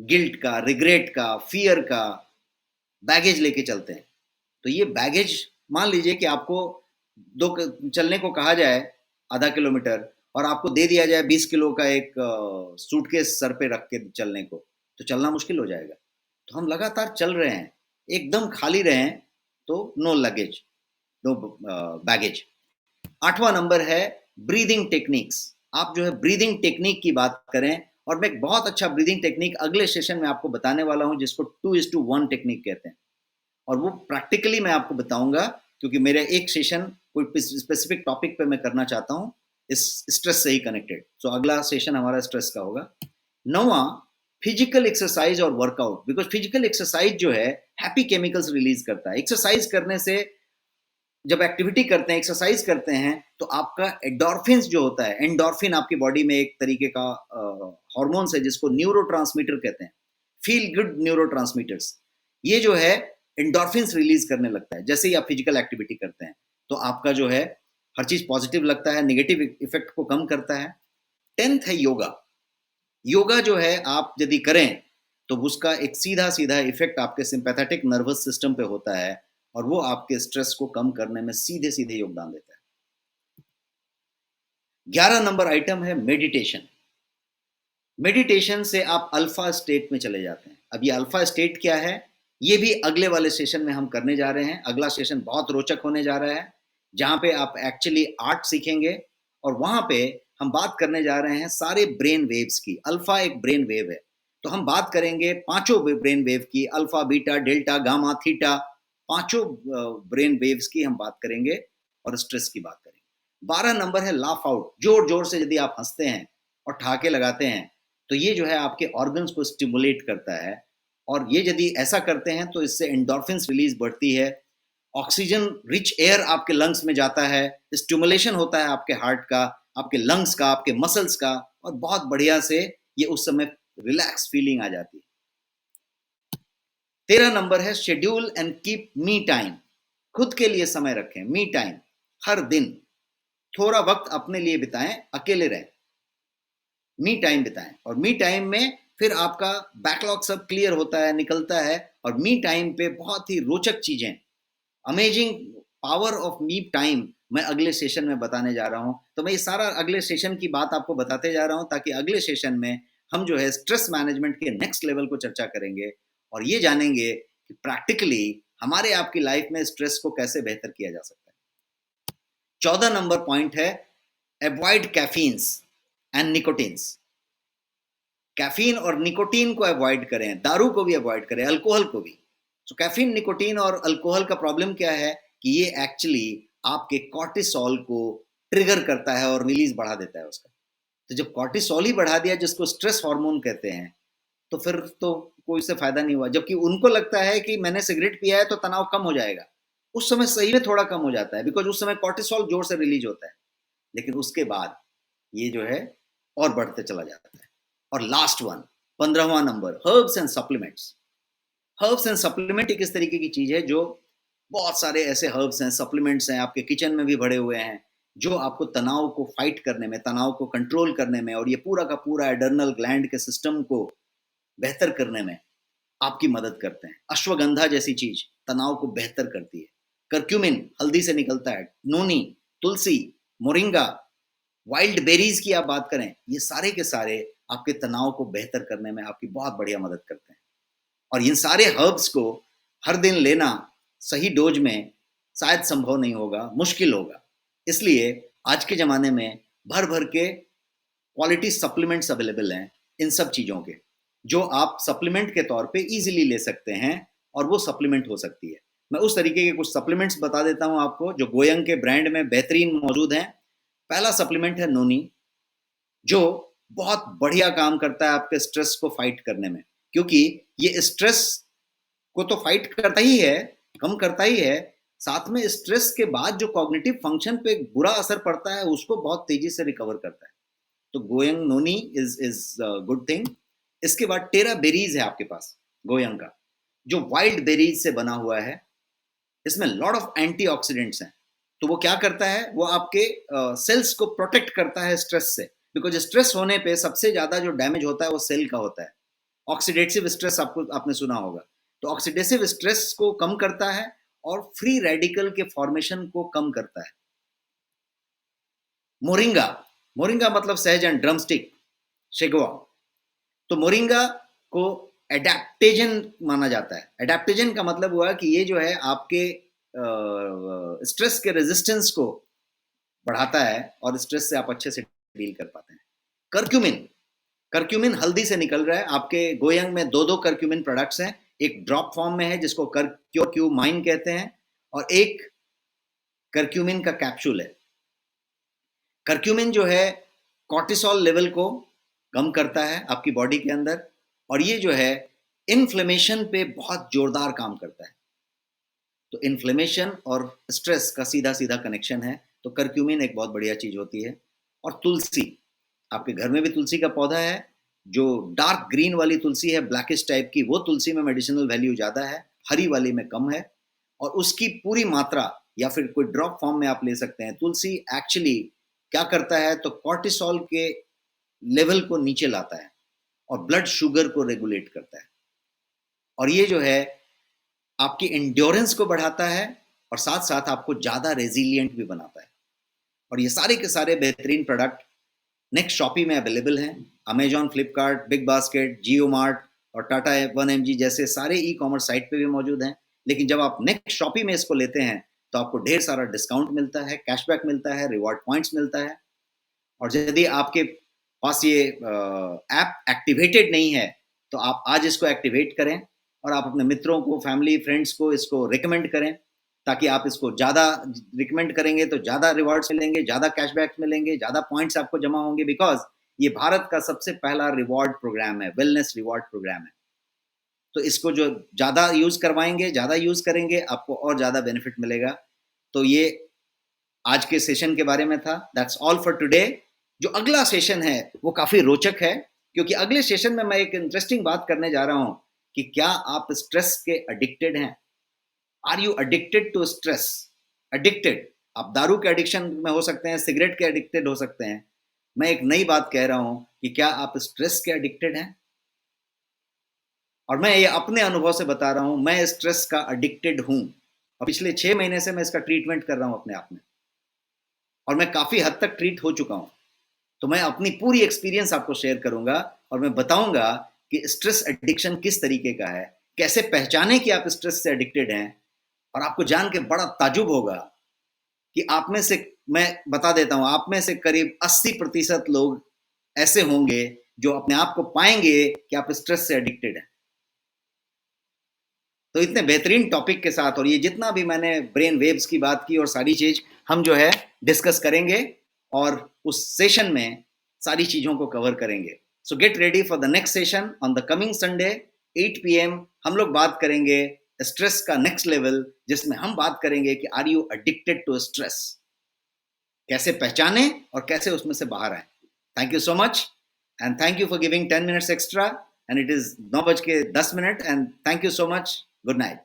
गिल्ट का, रिग्रेट का, फियर का बैगेज लेके चलते हैं। तो ये बैगेज, मान लीजिए कि आपको चलने को कहा जाए आधा किलोमीटर और आपको दे दिया जाए 20 किलो का एक सूटकेस सर पे रख के चलने को, तो चलना मुश्किल हो जाएगा। तो हम लगातार चल रहे हैं, एकदम खाली रहे हैं, तो नो लगेज, नो बैगेज। 8वां नंबर है ब्रीदिंग टेक्निक्स। आप जो है ब्रीदिंग टेक्निक की बात करें, और मैं एक बहुत अच्छा ब्रीदिंग टेक्निक अगले सेशन में आपको बताने वाला हूं, जिसको 2:1 टेक्निक कहते हैं। और वो प्रैक्टिकली मैं आपको बताऊंगा, क्योंकि मेरे एक सेशन कोई स्पेसिफिक टॉपिक पे मैं करना चाहता हूं इस स्ट्रेस से ही कनेक्टेड। तो अगला सेशन हमारा स्ट्रेस का होगा। 9वां, फिजिकल एक्सरसाइज और वर्कआउट। बिकॉज फिजिकल एक्सरसाइज जो है हैप्पी केमिकल्स रिलीज करता है। एक्सरसाइज करने से, जब एक्टिविटी करते हैं, एक्सरसाइज करते हैं, तो आपका एंडोर्फिन जो होता है, एंडोर्फिन आपकी बॉडी में एक तरीके का हार्मोन्स है जिसको न्यूरोट्रांसमीटर कहते हैं, फील गुड न्यूरोट्रांसमीटर्स। ये जो है एंडोर्फिन्स रिलीज करने लगता है जैसे ही आप फिजिकल एक्टिविटी करते हैं। तो आपका जो है हर चीज पॉजिटिव लगता है, नेगेटिव इफेक्ट को कम करता है। 10th है योगा। योगा जो है आप यदि करें तो उसका एक सीधा सीधा इफेक्ट आपके सिंपैथेटिक नर्वस सिस्टम पे होता है, और वो आपके स्ट्रेस को कम करने में सीधे सीधे योगदान देता है। 11 नंबर आइटम है मेडिटेशन। मेडिटेशन से आप अल्फा स्टेट में चले जाते हैं। अब ये अल्फा स्टेट क्या है, ये भी अगले वाले सेशन में हम करने जा रहे हैं। अगला सेशन बहुत रोचक होने जा रहा है, जहां पे आप एक्चुअली आर्ट सीखेंगे, और वहां पे हम बात करने जा रहे हैं सारे ब्रेन वेव्स की। अल्फा एक ब्रेन वेव है, तो हम बात करेंगे पांचों ब्रेन वेव की, alpha, beta, delta, gamma, theta, पांचों ब्रेन वेव्स की हम बात करेंगे, और स्ट्रेस की बात करेंगे। 12 नंबर है लाफ आउट। जोर जोर से यदि आप हंसते हैं और ठहाके लगाते हैं, तो ये जो है आपके ऑर्गन्स को स्टिमुलेट करता है, और ये यदि ऐसा करते हैं तो इससे एंडोर्फिन्स रिलीज बढ़ती है, ऑक्सीजन रिच एयर आपके लंग्स में जाता है, स्टिमुलेशन होता है आपके हार्ट का, आपके लंग्स का, आपके मसल्स का, और बहुत बढ़िया से ये उस समय रिलैक्स फीलिंग आ जाती है। 13 नंबर है schedule and keep me time. खुद के लिए समय रखें, मी टाइम। हर दिन थोड़ा वक्त अपने लिए बिताएं, अकेले रहें, मी टाइम बिताएं। और मी टाइम में फिर आपका बैकलॉग सब क्लियर होता है, निकलता है, और मी टाइम पे बहुत ही रोचक चीजें, amazing power of me time मैं अगले सेशन में बताने जा रहा हूं। तो मैं ये सारा अगले सेशन की बात आपको बताते जा रहा हूं, ताकि अगले सेशन में हम जो है स्ट्रेस मैनेजमेंट के नेक्स्ट लेवल को चर्चा करेंगे, और ये जानेंगे कि प्रैक्टिकली हमारे आपकी लाइफ में स्ट्रेस को कैसे बेहतर किया जा सकता है। 14 नंबर पॉइंट है अवॉइड कैफीन्स एंड निकोटीन्स। कैफीन और निकोटीन को अवॉइड करें, दारू को भी अवॉइड करें, अल्कोहल को भी। तो कैफीन, निकोटीन और अल्कोहल का प्रॉब्लम क्या है कि ये एक्चुअली आपके कॉर्टिसोल को ट्रिगर करता है और रिलीज बढ़ा देता है उसका। तो जब कॉर्टिसोल ही बढ़ा दिया, जिसको स्ट्रेस हार्मोन कहते हैं, तो फिर तो कोई से फायदा नहीं हुआ। जबकि उनको लगता है कि मैंने सिगरेट पिया है तो तनाव कम हो जाएगा, उस समय सही में थोड़ा कम हो जाता है, बिकॉज उस समय कॉर्टिसोल जोर से रिलीज होता है, लेकिन उसके बाद ये जो है और बढ़ते चला जाता है। और लास्ट वन, 15वां number, herbs and supplements. Herbs and supplement एक इस तरीके की चीज है जो, बहुत सारे ऐसे हर्ब्स हैं, सप्लीमेंट्स हैं, आपके किचन में भी भरे हुए हैं, जो आपको तनाव को फाइट करने में, तनाव को कंट्रोल करने में, और ये पूरा का पूरा एडर्नल ग्लैंड के सिस्टम को बेहतर करने में आपकी मदद करते हैं। अश्वगंधा जैसी चीज तनाव को बेहतर करती है। करक्यूमिन हल्दी से निकलता है, नोनी, तुलसी, मोरिंगा, वाइल्ड बेरीज की आप बात करें, ये सारे के सारे आपके तनाव को बेहतर करने में आपकी बहुत बढ़िया मदद करते हैं। और इन सारे हर्ब्स को हर दिन लेना सही डोज में शायद संभव नहीं होगा, मुश्किल होगा। इसलिए आज के ज़माने में भर-भर के क्वालिटी सप्लीमेंट्स अवेलेबल हैं इन सब चीज़ों के, जो आप सप्लीमेंट के तौर पे ईज़िली ले सकते हैं और वो सप्लीमेंट हो सकती है। मैं उस तरीके के कुछ सप्लीमेंट्स बता देता हूँ आपको, जो गोयंग के ब्रांड में बेहतरीन मौजूद हैं। पहला सप्लीमेंट है नोनी, जो बहुत बढ़िया काम करता है आपके स्ट्रेस को फाइट करने में, क्योंकि ये स्ट्रेस को तो फाइट करता ही है, कम करता ही है, साथ में स्ट्रेस के बाद जो कॉग्निटिव फंक्शन पे बुरा असर पड़ता है, उसको बहुत तेजी से रिकवर करता है। तो going noni is good thing. इसके बाद टेरा बेरीज है आपके पास गोयंग का, जो वाइल्ड बेरीज से बना हुआ है। इसमें लॉट ऑफ एंटीऑक्सीडेंट्स हैं। तो वो क्या करता है, वो आपके सेल्स को प्रोटेक्ट करता है स्ट्रेस से, बिकॉज स्ट्रेस होने पे सबसे ज्यादा जो डैमेज होता है वो सेल का होता है। ऑक्सीडेटिव स्ट्रेस आपने सुना होगा। तो ऑक्सीडेटिव स्ट्रेस को कम करता है और फ्री रेडिकल के फॉर्मेशन को कम करता है। मोरिंगा, मोरिंगा मतलब सहजन, ड्रमस्टिक, शेगवा। तो मोरिंगा को एडेप्टेजन माना जाता है। एडेप्टेजन का मतलब हुआ कि ये जो है आपके स्ट्रेस के रेजिस्टेंस को बढ़ाता है और स्ट्रेस से आप अच्छे से डील कर पाते हैं। करक्यूमिन, करक्यूमिन हल्दी से निकल रहा है। आपके गोयंग में दो दो करक्यूमिन प्रोडक्ट्स हैं, एक ड्रॉप फॉर्म में है जिसको करक्यूमाइन कहते हैं, और एक करक्यूमिन का कैप्सूल है। करक्यूमिन जो है कॉर्टिसोल लेवल को कम करता है आपकी बॉडी के अंदर, और ये जो है इन्फ्लेमेशन पे बहुत जोरदार काम करता है। तो इन्फ्लेमेशन और स्ट्रेस का सीधा सीधा कनेक्शन है। तो करक्यूमिन एक बहुत बढ़िया चीज होती है। और तुलसी, आपके घर में भी तुलसी का पौधा है, जो डार्क ग्रीन वाली तुलसी है, ब्लैकिश टाइप की, वो तुलसी में मेडिसिनल वैल्यू ज़्यादा है, हरी वाली में कम है। और उसकी पूरी मात्रा या फिर कोई ड्रॉप फॉर्म में आप ले सकते हैं। तुलसी एक्चुअली क्या करता है, तो कॉर्टिसोल के लेवल को नीचे लाता है और ब्लड शुगर को रेगुलेट करता है, और ये जो है आपकी एंड्योरेंस को बढ़ाता है और साथ साथ आपको ज़्यादा रेजिलियंट भी बनाता है। और ये सारे के सारे बेहतरीन प्रोडक्ट नेक्स्ट शॉपी में अवेलेबल हैं। अमेजॉन, फ्लिपकार्ट, बिग बास्केट, जियो मार्ट और टाटा 1mg जैसे सारे ई कॉमर्स साइट पे भी मौजूद हैं। लेकिन जब आप नेक्स्ट शॉपी में इसको लेते हैं तो आपको ढेर सारा डिस्काउंट मिलता है, कैशबैक मिलता है, रिवॉर्ड पॉइंट्स मिलता है। और यदि आपके पास ये ऐप एक्टिवेटेड नहीं है तो आप आज इसको एक्टिवेट करें और आप अपने मित्रों को, फैमिली, फ्रेंड्स को इसको रिकमेंड करें, ताकि आप इसको ज़्यादा रिकमेंड करेंगे तो ज़्यादा रिवॉर्ड्स मिलेंगे, ज़्यादा कैशबैक मिलेंगे, ज़्यादा पॉइंट्स आपको जमा होंगे, बिकॉज ये भारत का सबसे पहला रिवॉर्ड प्रोग्राम है, वेलनेस रिवॉर्ड प्रोग्राम है। तो इसको जो ज़्यादा यूज़ करवाएंगे, ज़्यादा यूज़ करेंगे, आपको और ज़्यादा बेनिफिट मिलेगा। तो ये आज के सेशन के बारे में था। That's all for today. जो अगला सेशन है वो काफ़ी रोचक है, क्योंकि अगले सेशन में मैं एक इंटरेस्टिंग बात करने जा रहा हूँ कि क्या आप स्ट्रेस के एडिक्टेड हैं। Are you addicted to stress? Addicted, आप दारू के एडिक्शन में हो सकते हैं, सिगरेट के एडिक्टेड हो सकते हैं। मैं एक नई बात कह रहा हूं कि क्या आप स्ट्रेस के एडिक्टेड हैं? और मैं ये अपने अनुभव से बता रहा हूं, मैं स्ट्रेस का एडिक्टेड हूं और पिछले 6 महीने से मैं इसका ट्रीटमेंट कर रहा हूं अपने आप में, और मैं काफ़ी हद तक ट्रीट हो चुका हूं। तो मैं अपनी पूरी एक्सपीरियंस आपको शेयर करूंगा और मैं बताऊंगा कि स्ट्रेस एडिक्शन किस तरीके का है, कैसे पहचाने कि आप स्ट्रेस से एडिक्टेड हैं। और आपको जान के बड़ा ताजुब होगा कि आप में से, मैं बता देता हूं, आप में से करीब 80% लोग ऐसे होंगे जो अपने आप को पाएंगे कि आप स्ट्रेस से एडिक्टेड हैं। तो इतने बेहतरीन टॉपिक के साथ, और ये जितना भी मैंने ब्रेन वेव्स की बात की और सारी चीज हम जो है डिस्कस करेंगे और उस सेशन में सारी चीजों को कवर करेंगे। सो get ready for the next session on the coming Sunday 8 PM। हम लोग बात करेंगे स्ट्रेस का नेक्स्ट लेवल, जिसमें हम बात करेंगे कि are you addicted to stress, कैसे पहचाने और कैसे उसमें से बाहर आए। Thank you so much and thank you for giving 10 minutes extra, and it is 9:10 and thank you so much. Good night.